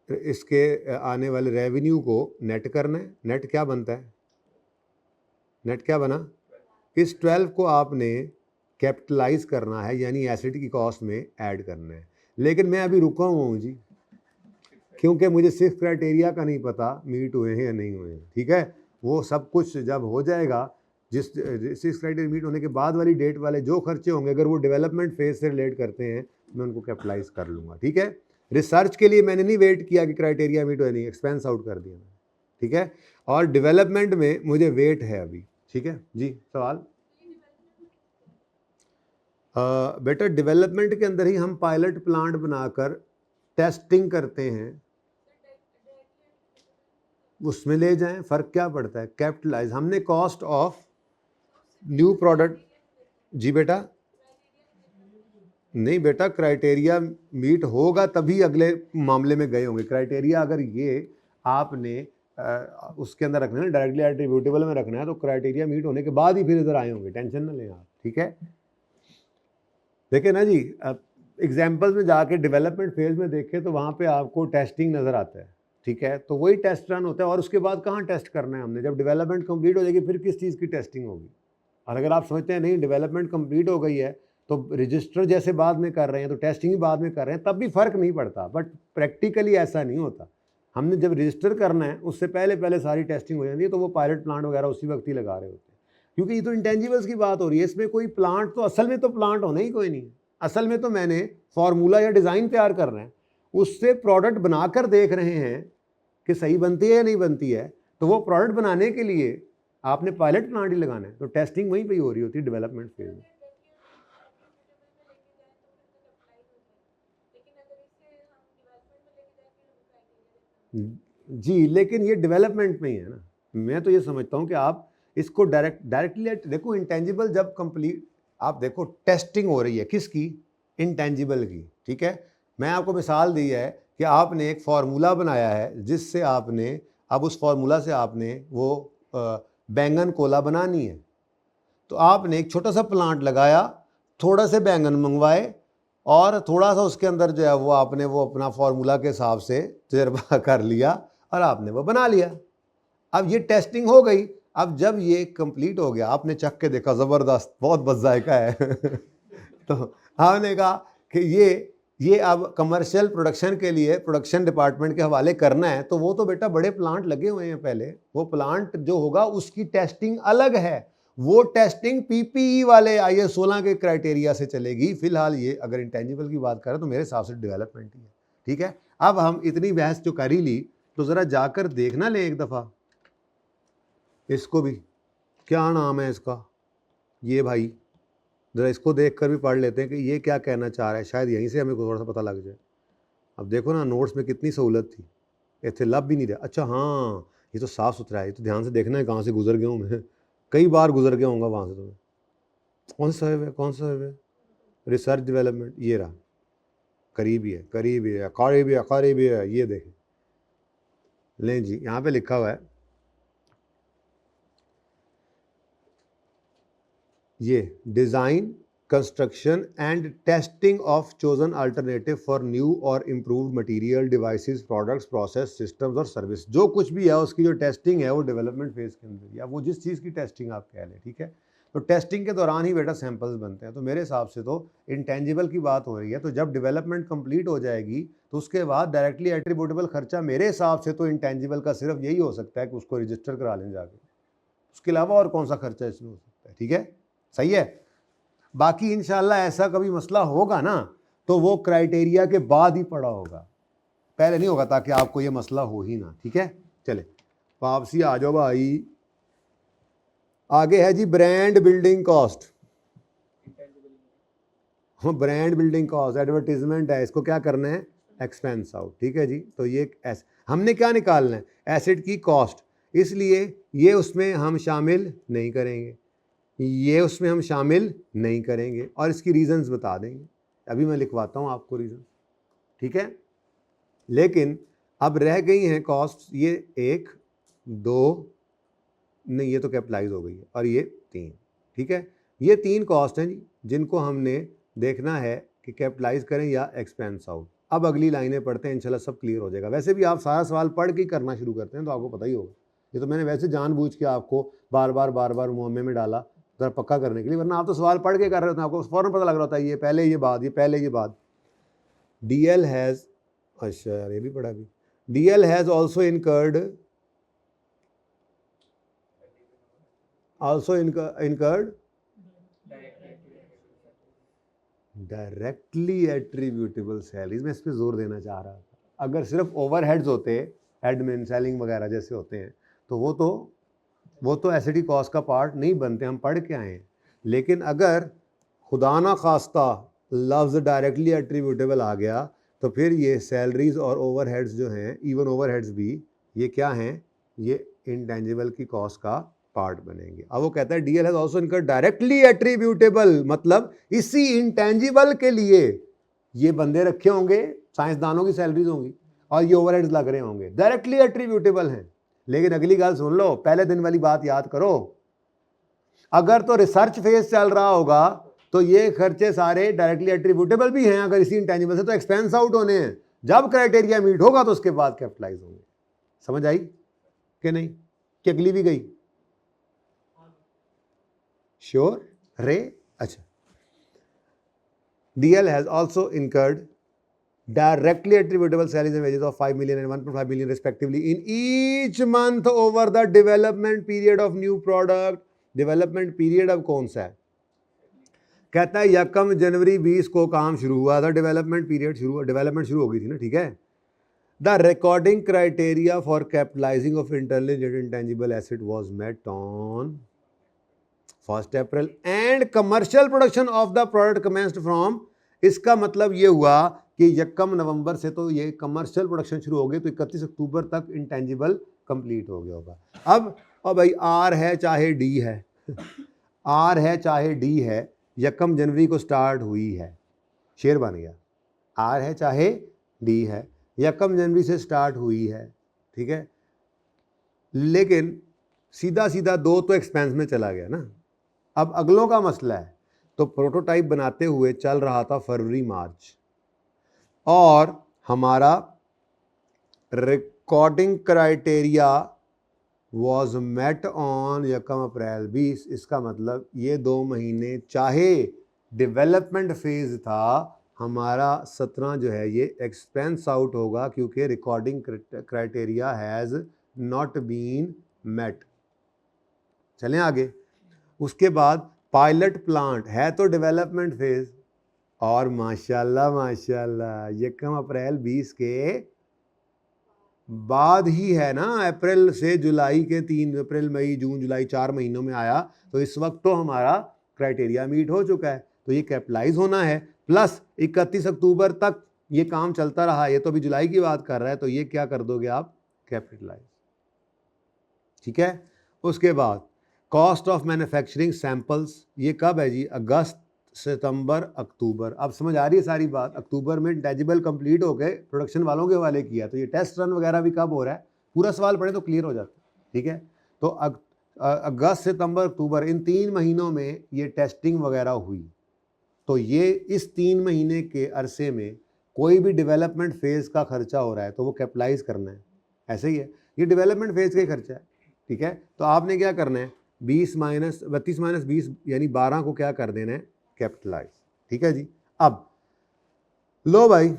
इसके आने वाले रेवेन्यू को नेट करना है। नेट क्या बनता है, नेट क्या बना, इस 12 को आपने कैपिटलाइज करना है, यानी एसिड की कॉस्ट में ऐड करना है। लेकिन मैं अभी रुका हुआ हूँ जी, क्योंकि मुझे 6 क्राइटेरिया का नहीं पता मीट हुए हैं या नहीं हुए हैं, ठीक है। वो सब कुछ जब हो जाएगा, जिस 6 क्राइटेरिया मीट होने के बाद वाली डेट वाले जो खर्चे होंगे, अगर वो डेवलपमेंट फेज से रिलेट करते हैं, मैं उनको कैपिटलाइज कर लूँगा, ठीक है। रिसर्च के लिए मैंने नहीं वेट किया कि क्राइटेरिया मीट हुए नहीं, एक्सपेंस आउट कर दिया, ठीक है। और डेवलपमेंट में मुझे वेट है अभी, ठीक है जी। सवाल बेटा, डेवलपमेंट के अंदर ही हम पायलट प्लांट बनाकर टेस्टिंग करते हैं, उसमें ले जाएं, फ़र्क क्या पड़ता है। कैपिटलाइज हमने कॉस्ट ऑफ न्यू प्रोडक्ट, जी बेटा नहीं बेटा, क्राइटेरिया मीट होगा तभी अगले मामले में गए होंगे। क्राइटेरिया अगर ये आपने उसके अंदर रखना है, डायरेक्टली एट्रीब्यूटेबल में रखना है, तो क्राइटेरिया मीट होने के बाद ही फिर इधर आए होंगे, टेंशन ना लें आप, ठीक है। देखिए ना जी, एग्जाम्पल्स में जाके डेवलपमेंट फेज में देखें तो वहाँ पे आपको टेस्टिंग नज़र आता है, ठीक है। तो वही टेस्ट रन होता है, और उसके बाद कहाँ टेस्ट करना है हमने, जब डेवलपमेंट कंप्लीट हो जाएगी फिर किस चीज़ की टेस्टिंग होगी। और अगर आप समझते हैं नहीं डेवलपमेंट कंप्लीट हो गई है तो रजिस्टर जैसे बाद में कर रहे हैं तो टेस्टिंग ही बाद में कर रहे हैं, तब भी फ़र्क नहीं पड़ता। बट प्रैक्टिकली ऐसा नहीं होता, हमने जब रजिस्टर करना है उससे पहले पहले सारी टेस्टिंग हो जाती है, तो वो पायलट प्लांट वगैरह उसी वक्त ही लगा रहे होते हैं, क्योंकि ये तो इंटेंजिबल्स की बात हो रही है। इसमें कोई प्लांट तो असल में तो प्लांट होना ही कोई नहीं है, असल में तो मैंने फार्मूला या डिज़ाइन तैयार कर रहे हैं, उससे प्रोडक्ट बनाकर देख रहे हैं कि सही बनती है या नहीं बनती है। तो वो प्रोडक्ट बनाने के लिए आपने पायलट प्लांट ही लगाना है, तो टेस्टिंग वहीं पे ही हो रही होती है डेवलपमेंट फेज में। जी, लेकिन ये डेवलपमेंट में ही है ना। मैं तो ये समझता हूँ कि आप इसको डायरेक्टली देखो, इंटेंजिबल जब कंप्लीट, आप देखो टेस्टिंग हो रही है किसकी, इंटेंजिबल की, ठीक है। मैं आपको मिसाल दी है कि आपने एक फार्मूला बनाया है जिससे आपने, अब उस फार्मूला से आपने वो बैंगन कोला बनानी है, तो आपने एक छोटा सा प्लांट लगाया, थोड़ा से बैंगन मंगवाए, और थोड़ा सा उसके अंदर जो है वो आपने वो अपना फार्मूला के हिसाब से तजर्बा कर लिया और आपने वो बना लिया। अब ये टेस्टिंग हो गई। अब जब ये कंप्लीट हो गया, आपने चख के देखा ज़बरदस्त, बहुत बज़ायका है तो आपने कहा कि ये अब कमर्शियल प्रोडक्शन के लिए प्रोडक्शन डिपार्टमेंट के हवाले करना है, तो वो तो बेटा बड़े प्लांट लगे हुए हैं पहले, वो प्लांट जो होगा उसकी टेस्टिंग अलग है, वो टेस्टिंग पीपीई वाले IS 16 के क्राइटेरिया से चलेगी। फिलहाल ये अगर इंटेंजिबल की बात करें तो मेरे हिसाब से डेवलपमेंट ही है, ठीक है। अब हम इतनी बहस जो कर ही ली, तो ज़रा जाकर देखना ले एक दफ़ा इसको भी, क्या नाम है इसका, ये भाई ज़रा इसको देख कर भी पढ़ लेते हैं कि ये क्या कहना चाह रहा है, शायद यहीं से हमें थोड़ा सा पता लग जाए। अब देखो ना, नोट्स में कितनी सहूलत थी, इतने लब भी नहीं रहा। अच्छा हाँ, ये तो साफ़ सुथरा है, ये तो ध्यान से देखना है कहाँ से गुजर गया हूँ मैं, कई बार गुजर गया हूँगा वहाँ से। तो कौन सा है, कौन सा है रिसर्च डेवलपमेंट, ये रहा, करीबी है, करीबी है, करीबी है, करीबी है, ये देखें लें जी, यहाँ पे लिखा हुआ है ये design, construction and testing of chosen alternative for new और improved material, devices, products, process, systems और सर्विस। जो कुछ भी है उसकी जो टेस्टिंग है वो डेवलपमेंट फेज के अंदर, या वो जिस चीज़ की टेस्टिंग आप कह लें, ठीक है। तो टेस्टिंग के दौरान ही बेटा सैंपल्स बनते हैं। तो मेरे हिसाब से तो इंटेंजिबल की बात हो रही है, तो जब डेवलपमेंट कंप्लीट हो जाएगी तो उसके बाद डायरेक्टली एट्रीब्यूटेबल खर्चा मेरे हिसाब से तो इंटेंजिबल का सिर्फ यही हो सकता है कि उसको रजिस्टर करा लें जाके, उसके अलावा और कौन सा खर्चा इसमें हो सकता है, ठीक है, सही है। बाकी इंशाल्लाह ऐसा कभी मसला होगा ना तो वो क्राइटेरिया के बाद ही पड़ा होगा, पहले नहीं होगा, ताकि आपको ये मसला हो ही ना, ठीक है। चले वापसी आ जाओ भाई। आगे है जी brand building cost, brand building cost advertisement है, इसको क्या करना है, एक्सपेंस आउट, ठीक है जी। तो ये हमने क्या निकालना है, एसेट की कॉस्ट, इसलिए ये उसमें हम शामिल नहीं करेंगे, ये उसमें हम शामिल नहीं करेंगे, और इसकी रीजंस बता देंगे। अभी मैं लिखवाता हूँ आपको रीजन, ठीक है। लेकिन अब रह गई हैं कॉस्ट, ये 1 2 नहीं, ये तो कैपिटलाइज हो गई है, और ये 3, ठीक है। ये 3 कॉस्ट हैं जी जिनको हमने देखना है कि कैपिटलाइज करें या एक्सपेंस आउट। अब अगली लाइनें पढ़ते हैं, इंशाल्लाह सब क्लियर हो जाएगा। वैसे भी आप सारा सवाल पढ़ के करना शुरू करते हैं तो आपको पता ही होगा, ये तो मैंने वैसे जानबूझ के आपको बार बार मुहम्मे में डाला ज़रा पक्का करने के लिए, वरना आप तो सवाल पढ़ के कर रहे होते हैं, आपको फ़ौरन पता लग रहा होता है ये पहले ये बात, ये पहले ये बात। DL हैज़, अच्छा यार ये भी पढ़ा भी, DL has also incurred directly attributable salaries. मैं इस पर जोर देना चाह रहा था। अगर सिर्फ ओवरहेड्स होते, एडमिन सेलिंग वगैरह जैसे होते हैं, तो वो तो एसिडी कॉस्ट का पार्ट नहीं बनते, हम पढ़ के आए हैं। लेकिन अगर खुदा ना खास्ता लफ्ज़ डायरेक्टली एट्रीब्यूटेबल आ गया, तो फिर ये सैलरीज और ओवरहेड्स जो हैं, इवन ओवरहेड्स भी, ये क्या हैं, ये इंटेंजिबल की कॉस्ट का पार्ट बनेंगे। अब वो कहता है DL has also incurred directly attributable, मतलब इसी इंटेंजिबल के लिए ये बंदे रखे होंगे, साइंसदानों की सैलरीज होंगी और ये ओवरहेड्स लग रहे होंगे, डायरेक्टली एट्रीब्यूटेबल हैं। लेकिन अगली गल सुन लो, पहले दिन वाली बात याद करो। अगर तो रिसर्च फेज चल रहा होगा तो ये खर्चे सारे डायरेक्टली एट्रीब्यूटेबल भी हैं, अगर इसी इंटेंजिबल से, तो एक्सपेंस आउट होने हैं। जब क्राइटेरिया मीट होगा तो उसके बाद कैपिटलाइज होंगे। समझ आई कि नहीं? कि अगली भी गई? श्योर रे? अच्छा। DL has also incurred directly attributable salaries and wages of 5 million and 1.5 million respectively in each month over the development period of new product। development period अब कौन सा है? कहता है 1 जनवरी 20 को काम शुरू हुआ था, डेवलपमेंट पीरियड डेवलपमेंट शुरू हो गई थी ना, ठीक है। The recording criteria for capitalising of internally generated intangible asset was met on 1 April and commercial production of the product commenced from. इसका मतलब ये हुआ कि 1 नवंबर से तो ये कमर्शियल प्रोडक्शन शुरू हो गई, तो 31 अक्टूबर तक इंटेंजिबल कंप्लीट हो गया होगा। अब भाई आर है चाहे डी है, आर है चाहे डी है, 1 जनवरी को स्टार्ट हुई है, शेयर बन गया। आर है चाहे डी है, 1 जनवरी से स्टार्ट हुई है, ठीक है। लेकिन सीधा सीधा 2 तो एक्सपेंस में चला गया ना। अब अगलों का मसला है, तो प्रोटोटाइप बनाते हुए चल रहा था फरवरी मार्च, और हमारा recording criteria was met on 1 April 20। इसका मतलब ये 2 महीने चाहे डेवलपमेंट फेज था, हमारा 17 जो है ये एक्सपेंस आउट होगा, क्योंकि recording criteria has not been met. चलें आगे। उसके बाद पायलट प्लांट है तो डेवलपमेंट फेज, और माशाल्लाह माशाल्लाह 1 अप्रैल 20 के बाद ही है ना, अप्रैल से जुलाई के 3 अप्रैल मई जून जुलाई 4 महीनों में आया, तो इस वक्त तो हमारा क्राइटेरिया मीट हो चुका है, तो ये कैपिटलाइज होना है। प्लस 31 अक्टूबर तक ये काम चलता रहा, ये तो अभी जुलाई की बात कर रहा है, तो ये क्या कर दोगे आप, कैपिटलाइज, ठीक है। उसके बाद कॉस्ट ऑफ मैन्युफैक्चरिंग सैंपल्स, ये कब है जी, अगस्त सितंबर अक्टूबर। अब समझ आ रही है सारी बात। अक्टूबर में इंटेंजिबल कंप्लीट हो गए, प्रोडक्शन वालों के हवाले किया, तो ये टेस्ट रन वगैरह भी कब हो रहा है, पूरा सवाल पढ़े तो क्लियर हो जाता है, ठीक है। तो अगस्त सितंबर अक्टूबर, इन 3 महीनों में ये टेस्टिंग वगैरह हुई, तो ये इस 3 महीने के अरसे में कोई भी डेवलपमेंट फेज़ का खर्चा हो रहा है तो वो कैपिटलाइज करना है। ऐसे ही है, ये डेवलपमेंट फेज़ का ही खर्चा है, ठीक है। तो आपने क्या करना है, 32 माइनस 20 यानी 12 को क्या कर देना है, कैपिटलाइज, ठीक है जी। अब लो भाई,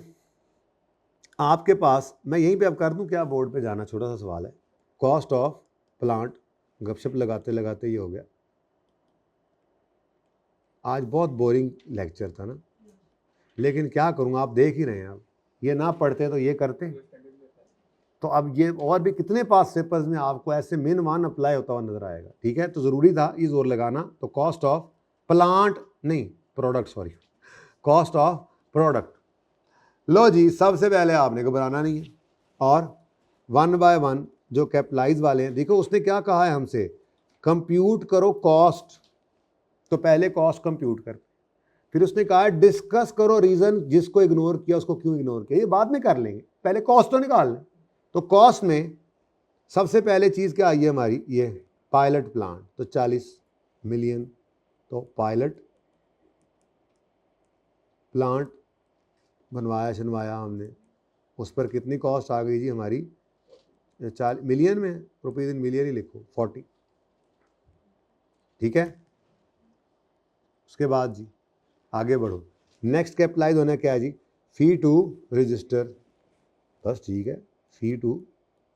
आपके पास, मैं यहीं पे अब कर दूं क्या, बोर्ड पे जाना, छोटा सा सवाल है। कॉस्ट ऑफ प्लांट, गपशप लगाते लगाते ये हो गया। आज बहुत बोरिंग लेक्चर था ना, लेकिन क्या करूं, आप देख ही रहे हैं। अब ये ना पढ़ते तो ये करते, तो अब ये और भी कितने पास पेपर्स में आपको ऐसे मेन वन अप्लाई होता हुआ नजर आएगा, ठीक है। तो ज़रूरी था ये जोर लगाना। तो कॉस्ट ऑफ प्लांट नहीं, product, sorry, cost of product. लो जी, सबसे पहले आपने घबराना नहीं है, और 1 बाय 1 जो कैपिटलाइज वाले हैं, देखो उसने क्या कहा है हमसे, कंप्यूट करो कॉस्ट। तो पहले कॉस्ट कंप्यूट कर, फिर उसने कहा डिस्कस करो रीज़न जिसको इग्नोर किया, उसको क्यों इग्नोर किया, ये बाद में कर लेंगे, पहले कॉस्ट तो निकाल लें। तो कॉस्ट में सबसे पहले चीज़ क्या आई है हमारी, ये पायलट प्लांट, तो 40 मिलियन। तो पायलट प्लांट बनवाया शनवाया हमने, उस पर कितनी कॉस्ट आ गई जी हमारी, 40 मिलियन में, रुपीज़ इन मिलियन ही लिखो, 40, ठीक है। उसके बाद जी आगे बढ़ो, नेक्स्ट कैपिटलाइज होना क्या है जी, फ़ी टू रजिस्टर, बस ठीक है, फी टू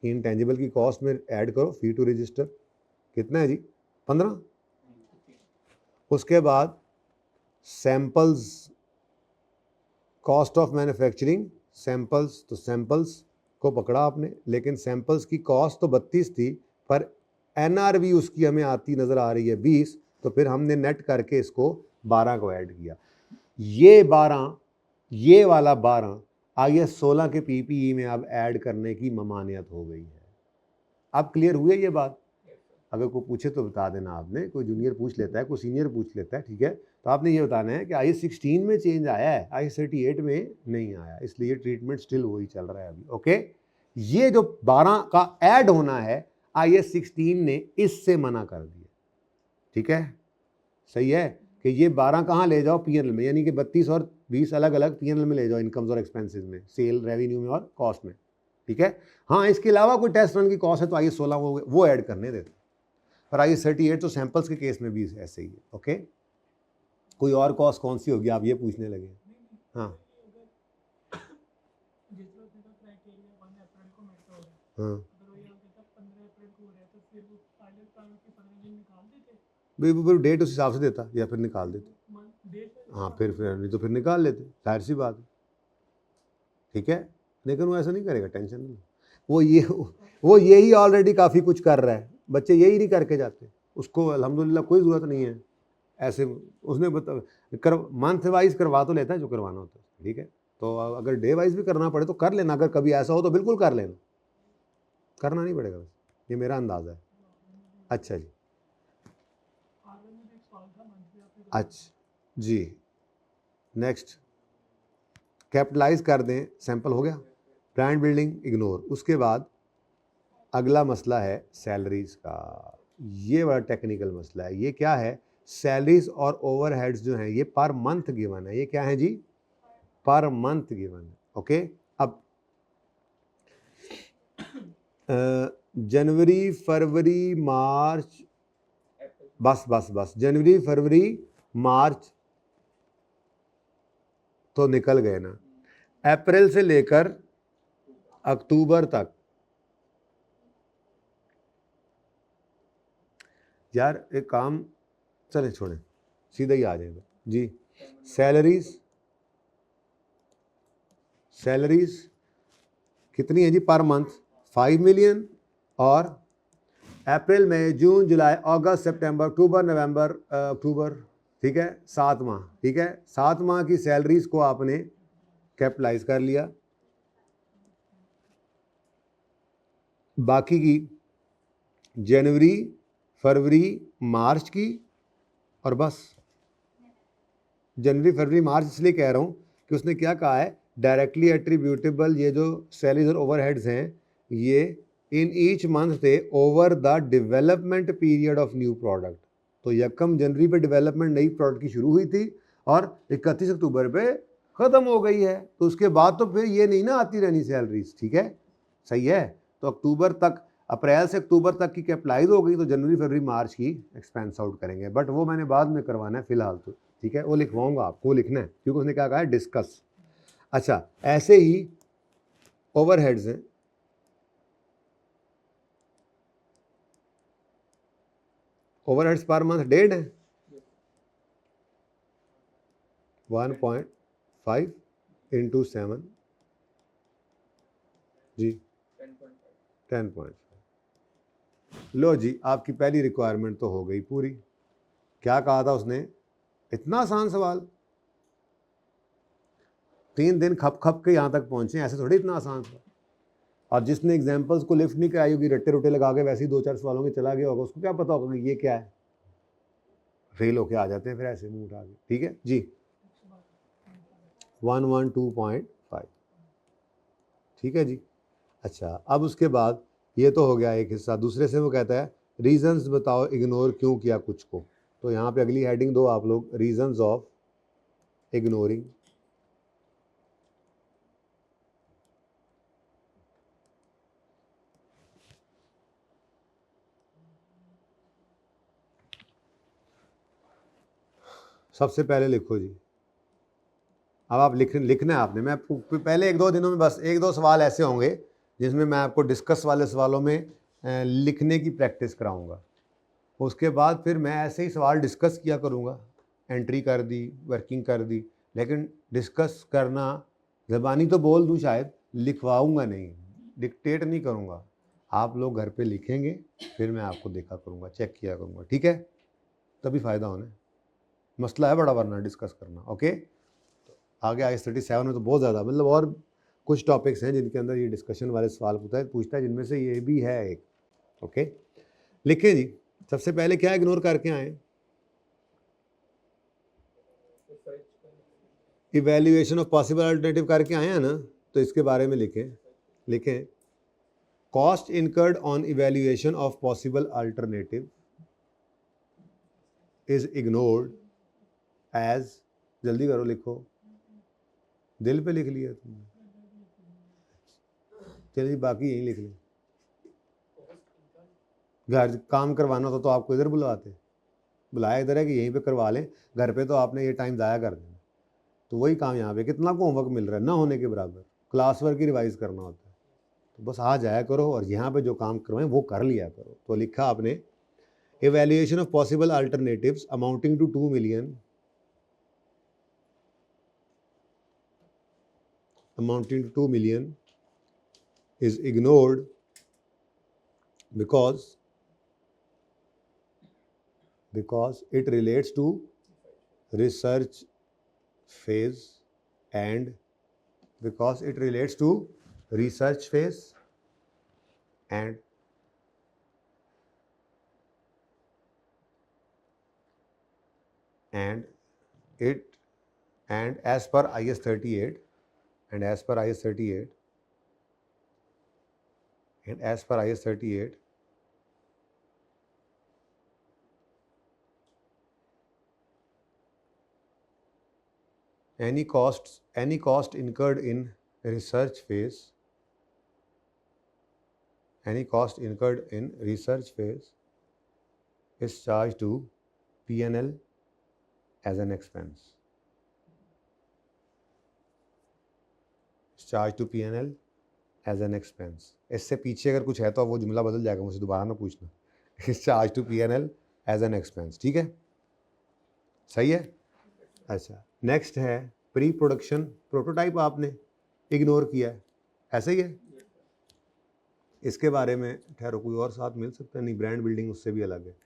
इनटेंजिबल की कॉस्ट में ऐड करो, फी टू रजिस्टर कितना है जी 15। उसके बाद samples, cost of manufacturing samples, तो सैंपल्स को पकड़ा आपने, लेकिन सैंपल्स की कॉस्ट तो 32 थी, पर एनआरवी उसकी हमें आती नज़र आ रही है 20, तो फिर हमने नेट करके इसको 12 को ऐड किया। ये 12, ये वाला 12 IS 16 के PPE में अब ऐड करने की ममानियत हो गई है। अब क्लियर हुई है ये बात? अगर कोई पूछे तो बता देना आपने, कोई जूनियर पूछ लेता है, कोई सीनियर पूछ लेता है, ठीक है, तो आपने ये बताना है कि IS 16 में चेंज आया है, IS 38 में नहीं आया, इसलिए ट्रीटमेंट स्टिल वही चल रहा है अभी। ओके, ये जो 12 का ऐड होना है IS 16 ने इससे मना कर दिया, ठीक है, सही है, कि ये 12 कहाँ ले जाओ PNL में, यानी कि 32 और 20 अलग अलग PNL में ले जाओ, इनकम्स और एक्सपेंसेस में, सेल रेवेन्यू में और कॉस्ट में, ठीक है। हाँ, इसके अलावा कोई टेस्ट रन की कॉस्ट है तो IS 16 वो ऐड करने देते, पर IS 38 तो सैंपल्स के केस में भी ऐसे ही है। ओके, कोई और कॉस्ट कौन सी होगी आप ये पूछने लगे? हाँ हाँ, फिर डेट उस हिसाब से देता या फिर निकाल देते, हाँ फिर नहीं तो फिर निकाल लेते, जाहिर सी बात है, ठीक है, लेकिन वो ऐसा नहीं करेगा, टेंशन नहीं, वो यही ऑलरेडी काफ़ी कुछ कर रहा है, बच्चे यही नहीं करके जाते, उसको अल्हम्दुलिल्लाह कोई ज़रूरत नहीं है ऐसे, उसने मंथ वाइज करवा तो लेता है जो करवाना होता है, ठीक है, तो अगर डे वाइज भी करना पड़े तो कर लेना, अगर कभी ऐसा हो तो बिल्कुल कर लेना, करना नहीं पड़ेगा, ये मेरा अंदाज़ा है। अच्छा जी, अच्छा जी, नेक्स्ट कैपिटलाइज कर दें, सैंपल हो गया, ब्रांड बिल्डिंग इग्नोर। उसके बाद अगला मसला है सैलरीज का, ये बड़ा टेक्निकल मसला है। ये क्या है, सैलरीज और ओवरहेड्स जो हैं ये पर मंथ गिवन है, ये क्या है जी, पर मंथ गिवन है। ओके, अब जनवरी फरवरी मार्च, बस जनवरी फरवरी मार्च तो निकल गए ना, अप्रैल से लेकर अक्टूबर तक, यार एक काम चले छोड़ें, सीधा ही आ जाएगा जी। सैलरीज कितनी है जी पर मंथ, 5 मिलियन, और अप्रैल मई जून जुलाई अगस्त सितंबर अक्टूबर नवंबर अक्टूबर, ठीक है, 7 माह, ठीक है, 7 माह की सैलरीज को आपने कैपिटलाइज कर लिया, बाकी की जनवरी फरवरी मार्च की, और बस जनवरी फरवरी मार्च इसलिए कह रहा हूँ कि उसने क्या कहा है, डायरेक्टली एट्रीब्यूटेबल ये जो सैलरीज और ओवरहेड्स हैं ये इन ईच मंथ थे over the development period of new product, तो 1 जनवरी पे डेवलपमेंट नई प्रोडक्ट की शुरू हुई थी और 31 अक्टूबर पे ख़त्म हो गई है, तो उसके बाद तो फिर ये नहीं ना आती रहनी सैलरीज, ठीक है, सही है, तो अक्टूबर तक, अप्रैल से अक्टूबर तक की कैपिटलाइज हो गई, तो जनवरी फरवरी मार्च की एक्सपेंस आउट करेंगे, बट वो मैंने बाद में करवाना है फिलहाल तो, ठीक है, वो लिखवाऊंगा आपको, लिखना है क्योंकि उसने क्या कहा है डिस्कस। अच्छा, ऐसे ही ओवरहेड्स हैं, ओवरहेड्स पर मंथ 1.5 है, 1.5 इंटू 7 जी 10.5, लो जी आपकी पहली रिक्वायरमेंट तो हो गई पूरी। क्या कहा था उसने, इतना आसान सवाल, 3 दिन खप खप के यहाँ तक पहुँचे, ऐसे थोड़ी इतना आसान था, और जिसने एग्जाम्पल्स को लिफ्ट नहीं कराई होगी, रट्टे रोटे लगा के वैसे ही 2-4 सवालों में चला गया होगा, उसको क्या पता होगा कि ये क्या है, फेल होके आ जाते हैं फिर ऐसे मुंह उठा के, ठीक है जी, 112.5, ठीक है जी। अच्छा, अब उसके बाद ये तो हो गया एक हिस्सा, दूसरे से वो कहता है रीजंस बताओ इग्नोर क्यों किया कुछ को, तो यहाँ पे अगली हेडिंग दो आप लोग, रीजंस ऑफ इग्नोरिंग। सबसे पहले लिखो जी, अब आप लिखना है आपने, मैं पहले 1-2 दिनों में बस 1-2 सवाल ऐसे होंगे जिसमें मैं आपको डिस्कस वाले सवालों में लिखने की प्रैक्टिस कराऊंगा। उसके बाद फिर मैं ऐसे ही सवाल डिस्कस किया करूंगा, एंट्री कर दी, वर्किंग कर दी, लेकिन डिस्कस करना, ज़बानी तो बोल दूं शायद, लिखवाऊंगा नहीं, डिक्टेट नहीं करूंगा। आप लोग घर पे लिखेंगे, फिर मैं आपको देखा करूंगा, चेक किया करूंगा, ठीक है? तभी फ़ायदा होना है। मसला है बड़ा वरना डिस्कस करना। ओके, आगे IAS 37 में तो बहुत ज़्यादा, मतलब और कुछ टॉपिक्स हैं जिनके अंदर ये डिस्कशन वाले सवाल पूछता है, जिनमें से ये भी है एक। ओके, लिखिए जी। सबसे पहले क्या इग्नोर करके आए? इवैल्यूएशन ऑफ पॉसिबल अल्टरनेटिव करके आए हैं ना, तो इसके बारे में लिखें cost incurred on evaluation of possible alternative is ignored as, जल्दी करो लिखो, दिल पे लिख लिया तुमने, चलिए बाकी यही लिख लें। घर काम करवाना होता तो आपको इधर बुलाया इधर है कि यहीं पे करवा लें, घर पे तो आपने ये टाइम ज़ाया कर देना। तो वही काम यहाँ पे, कितना को होमवर्क मिल रहा है, ना होने के बराबर, क्लास वर्क ही रिवाइज करना होता है। तो बस आ जाया करो और यहाँ पे जो काम करवाएं वो कर लिया करो। तो लिखा आपने evaluation of possible alternatives amounting to 2 million is ignored because it relates to research phase and as per IAS 38 any cost incurred in research phase is charged to P&L as an expense. इससे पीछे अगर कुछ है तो वो जुमला बदल जाएगा, मुझसे दोबारा ना पूछना। Is charge to P&L as an expense, ठीक है? सही है। अच्छा, नेक्स्ट है प्री प्रोडक्शन। प्रोटोटाइप आपने इग्नोर किया है, ऐसे ही है। इसके बारे में ठहरो, कोई और साथ मिल सकता है? नहीं, ब्रांड बिल्डिंग उससे भी अलग है।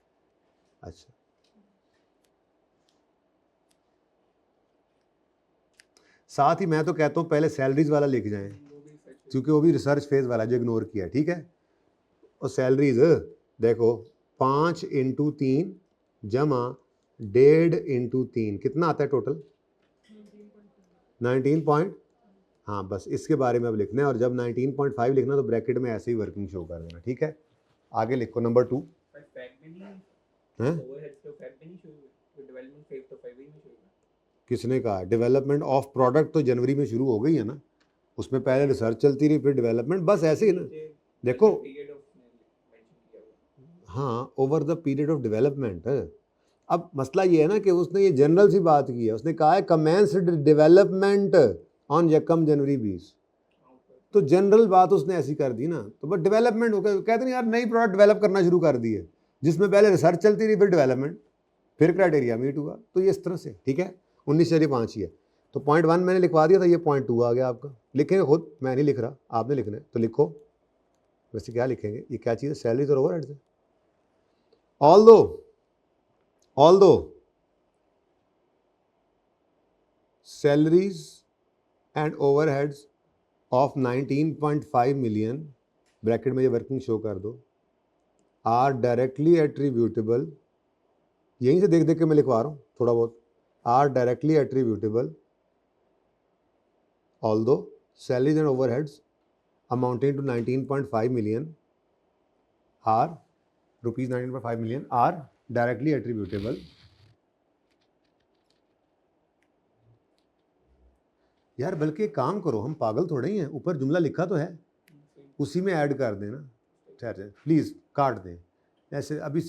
अच्छा, साथ ही मैं तो कहता हूँ पहले सैलरीज वाला लिख जाएं, क्योंकि वो भी रिसर्च फेज वाला जो इग्नोर किया, ठीक है? और सैलरीज देखो 5 × 3 जमा 1.5 × 3 कितना आता है टोटल? 19 हाँ, बस इसके बारे में अब लिखना है। और जब 19.5 लिखना तो ब्रैकेट में ऐसे ही वर्किंग शो कर देना, ठीक है? आगे लिखो नंबर 2। किसने कहा? डेवलपमेंट ऑफ प्रोडक्ट तो जनवरी में शुरू हो गई है ना, उसमें पहले रिसर्च चलती रही, फिर डेवलपमेंट, बस ऐसे ही ना। देखो, हाँ, over the period of development. अब मसला ये है ना कि उसने ये जनरल सी बात की है, उसने कहा है कमेंस्ड डेवलपमेंट ऑन यकम जनवरी 20, तो जनरल बात उसने ऐसी कर दी ना, तो बस डेवलपमेंट हो गया। कहते नहीं यार, नई प्रोडक्ट डेवलप करना शुरू कर दी है, जिसमें पहले रिसर्च चलती रही, फिर डेवलपमेंट, फिर क्राइटेरिया मीट हुआ, तो ये इस तरह से, ठीक है? 19/5 ही है। तो पॉइंट 1 मैंने लिखवा दिया था, ये पॉइंट 2 आ गया आपका। लिखेंगे खुद, मैं नहीं लिख रहा, आपने लिखना है, तो लिखो। वैसे क्या लिखेंगे? ये क्या चीज़ है? सैलरीज और ओवरहेड्स है। although salaries and overheads of 19.5 million, bracket में ये वर्किंग शो कर दो, आर डायरेक्टली एट्रीब्यूटेबल, यहीं से देख के मैं लिखवा रहा हूँ थोड़ा बहुत, are directly attributable although salaries and overheads amounting to 19.5 million are rupees 19.5 million are directly attributable. यार बल्कि काम करो, हम पागल थोड़े ही हैं, ऊपर जुमला लिखा तो है, उसी में ऐड कर देना। ठहर प्लीज़, काट दें ऐसे, अभी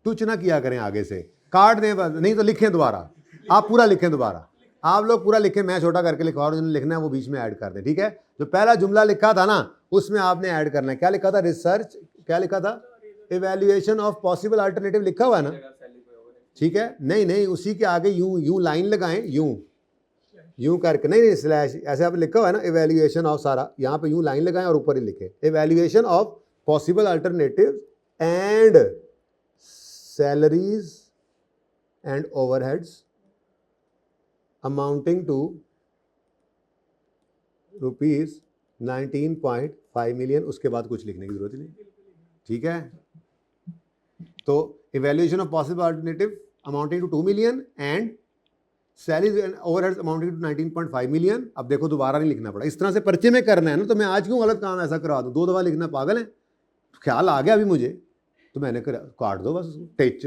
टुच ना किया करें आगे से, काट दें बस, नहीं तो लिखें दोबारा, आप पूरा लिखें दोबारा, आप लोग पूरा लिखें, मैं छोटा करके लिखा और जिन्होंने लिखना है वो बीच में ऐड कर दें, ठीक है। जो पहला जुमला लिखा था ना उसमें आपने ऐड करना है। क्या लिखा था? रिसर्च, क्या लिखा था? इवैल्यूएशन ऑफ पॉसिबल अल्टरनेटिव लिखा हुआ है ना, ठीक है। नहीं नहीं, उसी के आगे यूं लाइन लगाएं, यूं करके, नहीं स्लैश, ऐसे आप लिखा हुआ है ना इवैल्यूएशन ऑफ, सारा यहाँ पे यूं लाइन लगाएं और ऊपर ही लिखे evaluation of possible alternative and salaries and overheads amounting to rupees 19.5 million. उसके बाद कुछ लिखने की जरूरत ही नहीं, ठीक है। तो evaluation of possible alternative amounting to 2 million and salaries and overheads amounting to 19.5 million. अब देखो दोबारा नहीं लिखना पड़ा, इस तरह से पर्चे में करना है ना, तो मैं आज क्यों गलत काम ऐसा करवा दूं? 2 दफा लिखना पागल है? ख्याल आ गया अभी मुझे, तो मैंने काट दो बस उसको, टिच।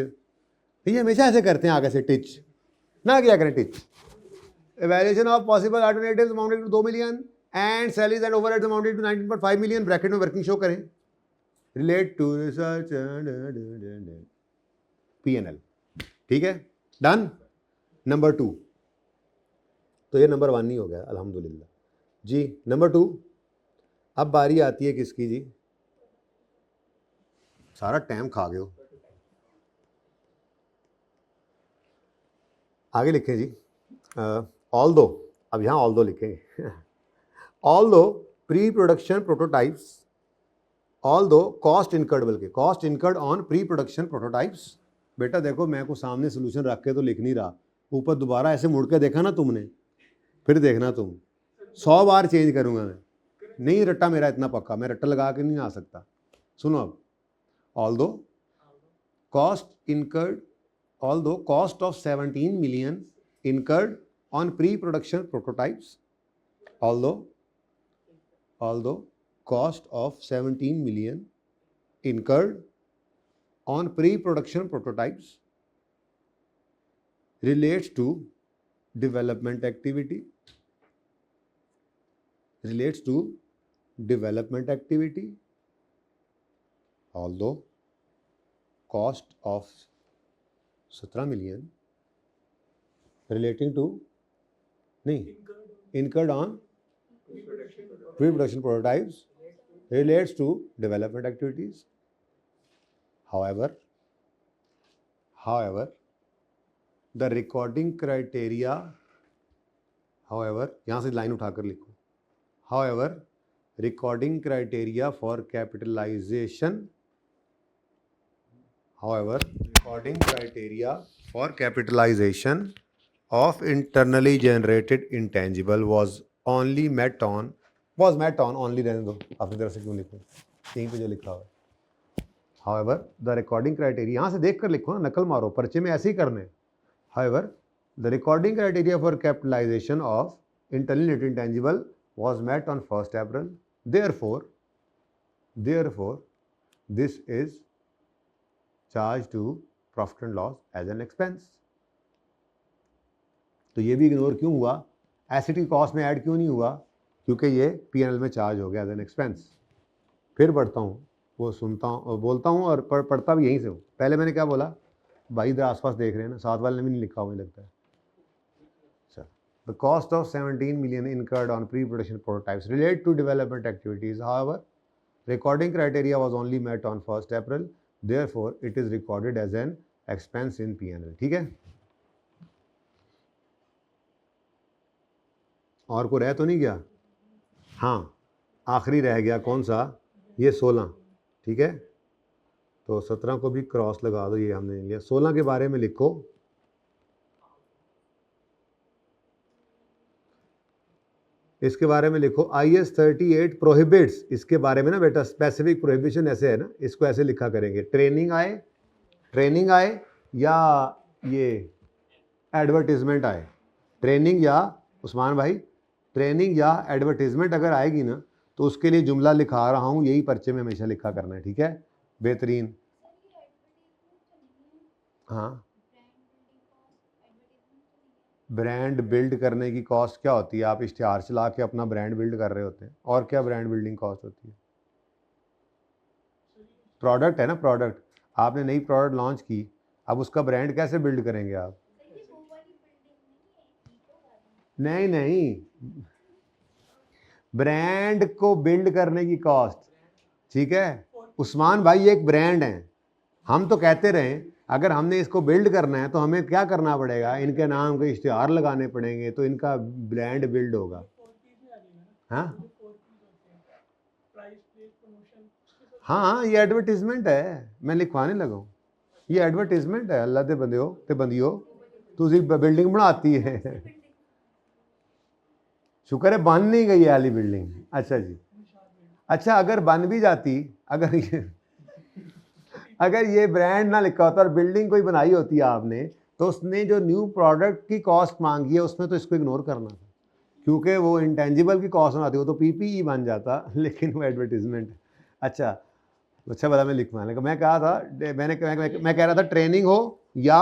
ये हमेशा ऐसे करते हैं आगे से, टिच ना किया करें, टिच। Evaluation of possible alternatives amounting to 2 million and salaries and overheads amounting to 19.5 million, bracket में वर्किंग शो करें, रिलेट टू रिसर्च P&L, ठीक है, डन। नंबर 2, तो ये नंबर 1 नहीं हो गया, अल्हम्दुलिल्लाह जी। नंबर 2, अब बारी आती है किसकी जी? सारा टाइम खा गए हो। आगे लिखें जी, ऑल दो, अब यहाँ ऑल दो लिखेंगे ऑल दो प्री प्रोडक्शन प्रोटोटाइप्स, ऑल दो कॉस्ट इनकर्ड, बल्कि cost incurred on pre production prototypes. बेटा देखो, मैं को सामने सोल्यूशन रख के तो लिख नहीं रहा, ऊपर दोबारा ऐसे मुड़ के देखा ना तुमने, फिर देखना तुम 100 बार चेंज करूंगा मैं। नहीं रट्टा मेरा इतना पक्का, मैं रट्टा लगा के नहीं आ सकता। सुनो अब, ऑल दो कॉस्ट इनकर्ड, ऑल दो cost of 17 million incurred on pre production prototypes, although cost of 17 million incurred on pre-production prototypes relates to development activity, although cost of 17 million relating to incurred on pre-production prototypes relates to development activities. However, the recording criteria, यहाँ से line उठाकर लिखो, however, recording criteria for capitalization of internally generated intangible was met on only, रहने दो, अपनी तरफ से क्यों लिखो, यहीं पे जो लिखा हुआ है। However, the recording criteria, यहाँ से देख कर लिखो ना, नकल मारो, पर्चे में ऐसे ही करने। However, the recording criteria for capitalization of internally generated intangible was met on 1st April. Therefore, this is charged to profit and loss as an expense. तो ये भी इग्नोर क्यों हुआ? एसेट की कॉस्ट में ऐड क्यों नहीं हुआ? क्योंकि ये P&L में चार्ज हो गया एज एन एक्सपेंस। फिर बढ़ता हूँ, वो सुनता हूँ, बोलता हूँ और पढ़ता भी यहीं से हूँ। पहले मैंने क्या बोला? भाई इधर आसपास देख रहे हैं ना, साथ वाले ने भी नहीं लिखा हुआ, मुझे लगता है। Sir, the cost of 17 million incurred on pre production prototypes relate to development activities, however recording criteria was only met on 1st April, therefore it is recorded as an expense in P&L, ठीक है। और को रह तो नहीं गया? हाँ, आखिरी रह गया कौन सा? ये 16, ठीक है। तो 17 को भी क्रॉस लगा दो, ये हमने लिया। 16 के बारे में लिखो, इसके बारे में लिखो, IS 38 प्रोहिबिट्स, इसके बारे में ना बेटा स्पेसिफिक प्रोहिबिशन ऐसे है ना, इसको ऐसे लिखा करेंगे, ट्रेनिंग आए या ये एडवर्टीजमेंट आए, ट्रेनिंग या उस्मान भाई ट्रेनिंग या एडवर्टीजमेंट अगर आएगी ना, तो उसके लिए जुमला लिखा रहा हूँ, यही पर्चे में हमेशा लिखा करना है, ठीक है। बेहतरीन। हाँ, ब्रांड बिल्ड करने की कॉस्ट क्या होती है? आप इश्तिहार चला के अपना ब्रांड बिल्ड कर रहे होते हैं, और क्या ब्रांड बिल्डिंग कॉस्ट होती है? प्रोडक्ट है ना, प्रोडक्ट, आपने नई प्रोडक्ट लॉन्च की, अब उसका ब्रांड कैसे बिल्ड करेंगे आप? नहीं नहीं, ब्रांड को बिल्ड करने की कॉस्ट, ठीक है। उस्मान भाई ये एक ब्रांड है, हम तो कहते रहे अगर हमने इसको बिल्ड करना है तो हमें क्या करना पड़ेगा, इनके नाम के इश्तिहार लगाने पड़ेंगे तो इनका ब्रांड बिल्ड होगा। हाँ हाँ, ये एडवर्टीजमेंट है, मैं लिखवाने लगा हूँ, ये एडवर्टीजमेंट है। अल्लाह दे बंदे हो ते बंदियो, तुझी बिल्डिंग बनाती है। शुक्र है बन नहीं गई वाली बिल्डिंग। अच्छा जी, अच्छा अगर बन भी जाती, अगर ये ब्रांड ना लिखा होता और बिल्डिंग कोई बनाई होती आपने, तो उसने जो न्यू प्रोडक्ट की कॉस्ट मांगी है उसमें तो इसको इग्नोर करना था, क्योंकि वो इंटेंजिबल की कॉस्ट ना आती, वो तो पीपीई बन जाता, लेकिन वो एडवर्टीजमेंट। अच्छा अच्छा बता, मैं लिखवाने का मैं कहा था, मैं कह रहा था ट्रेनिंग हो या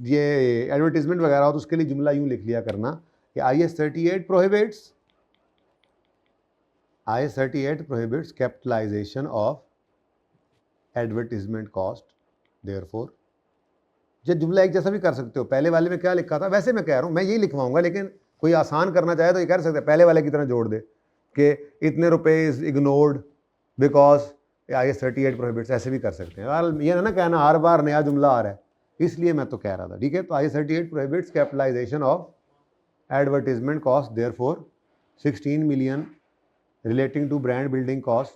ये एडवर्टीजमेंट वगैरह हो तो उसके लिए जुमला यूँ लिख लिया करना कि IS 38 prohibits capitalisation of advertisement cost, therefore. ये जुमला एक जैसा भी कर सकते हो, पहले वाले में क्या लिखा था वैसे मैं कह रहा हूँ, मैं यही लिखवाऊंगा, लेकिन कोई आसान करना चाहे तो ये कर सकते हैं, पहले वाले की तरह जोड़ दे कि इतने रुपए is ignored because IS 38 prohibits, ऐसे भी कर सकते हैं। यार ये ना कहना हर बार नया जुमला आ रहा है, इसलिए मैं तो कह रहा था, ठीक है। तो IS 38 prohibits capitalisation of advertisement cost, therefore 16 million relating to brand building cost,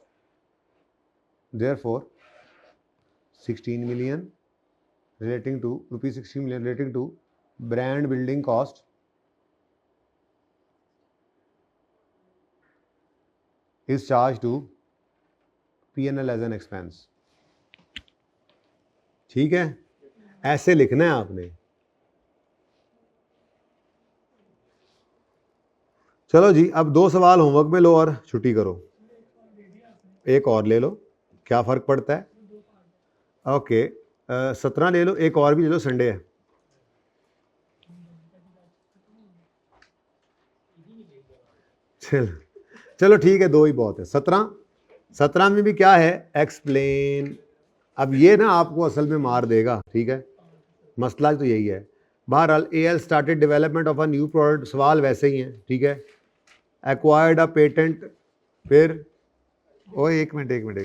therefore 16 million relating to rupees 16 million relating to brand building cost is charged to P&L as an expense। ठीक है, ऐसे लिखना है आपने। चलो जी, अब 2 सवाल homework में लो और छुट्टी करो, एक और ले लो, क्या फ़र्क पड़ता है। ओके 17 ले लो, एक और भी ले लो, संडे है। चलो ठीक है, 2 ही बहुत है। 17 में भी क्या है, एक्सप्लेन। अब ये ना आपको असल में मार देगा, ठीक है, मसला तो यही है। बहरहाल AL started development of a new product, सवाल वैसे ही हैं, ठीक है। एक्वायर्ड अ पेटेंट, फिर ओ एक मिनट,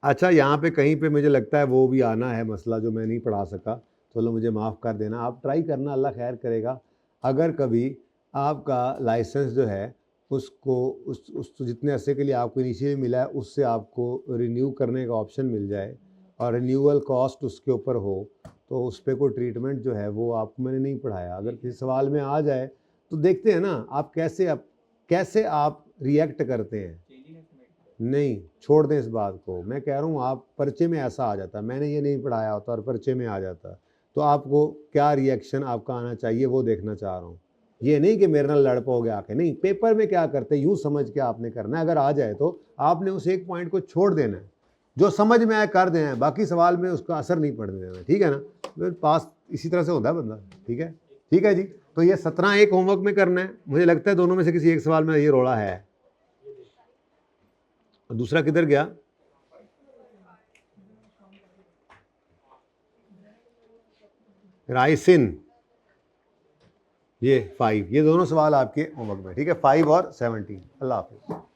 अच्छा यहाँ पे कहीं पे मुझे लगता है वो भी आना है मसला जो मैं नहीं पढ़ा सका, चलो मुझे माफ़ कर देना, आप ट्राई करना, अल्लाह खैर करेगा। अगर कभी आपका लाइसेंस जो है उसको उस जितने अरसे के लिए आपको इनिशियली मिला है उससे आपको रिन्यू करने का ऑप्शन मिल जाए और रिन्यूअल कॉस्ट उसके ऊपर हो, तो उस पर कोई ट्रीटमेंट जो है वो आपको मैंने नहीं पढ़ाया, अगर किसी सवाल में आ जाए तो देखते हैं ना आप कैसे आप रिएक्ट करते हैं। नहीं छोड़ दें इस बात को, मैं कह रहा हूँ आप पर्चे में ऐसा आ जाता, मैंने ये नहीं पढ़ाया होता और पर्चे में आ जाता, तो आपको क्या रिएक्शन आपका आना चाहिए वो देखना चाह रहा हूँ। ये नहीं कि मेरे नाल लड़ पाओगे आके, नहीं, पेपर में क्या करते यूँ समझ के आपने करना है, अगर आ जाए तो आपने उस एक पॉइंट को छोड़ देना है, जो समझ में आए कर देना है, बाकी सवाल में उसका असर नहीं पड़ने देना, ठीक है ना। फिर पास इसी तरह से होता है बंदा, ठीक है जी। तो ये 17 एक होमवर्क में करना है, मुझे लगता है दोनों में से किसी एक सवाल में ये रोड़ा है, और दूसरा किधर गया। राइसिन, ये 5, ये दोनों सवाल आपके होमवर्क में, ठीक है, 5 और 17। अल्लाह हाफिज़।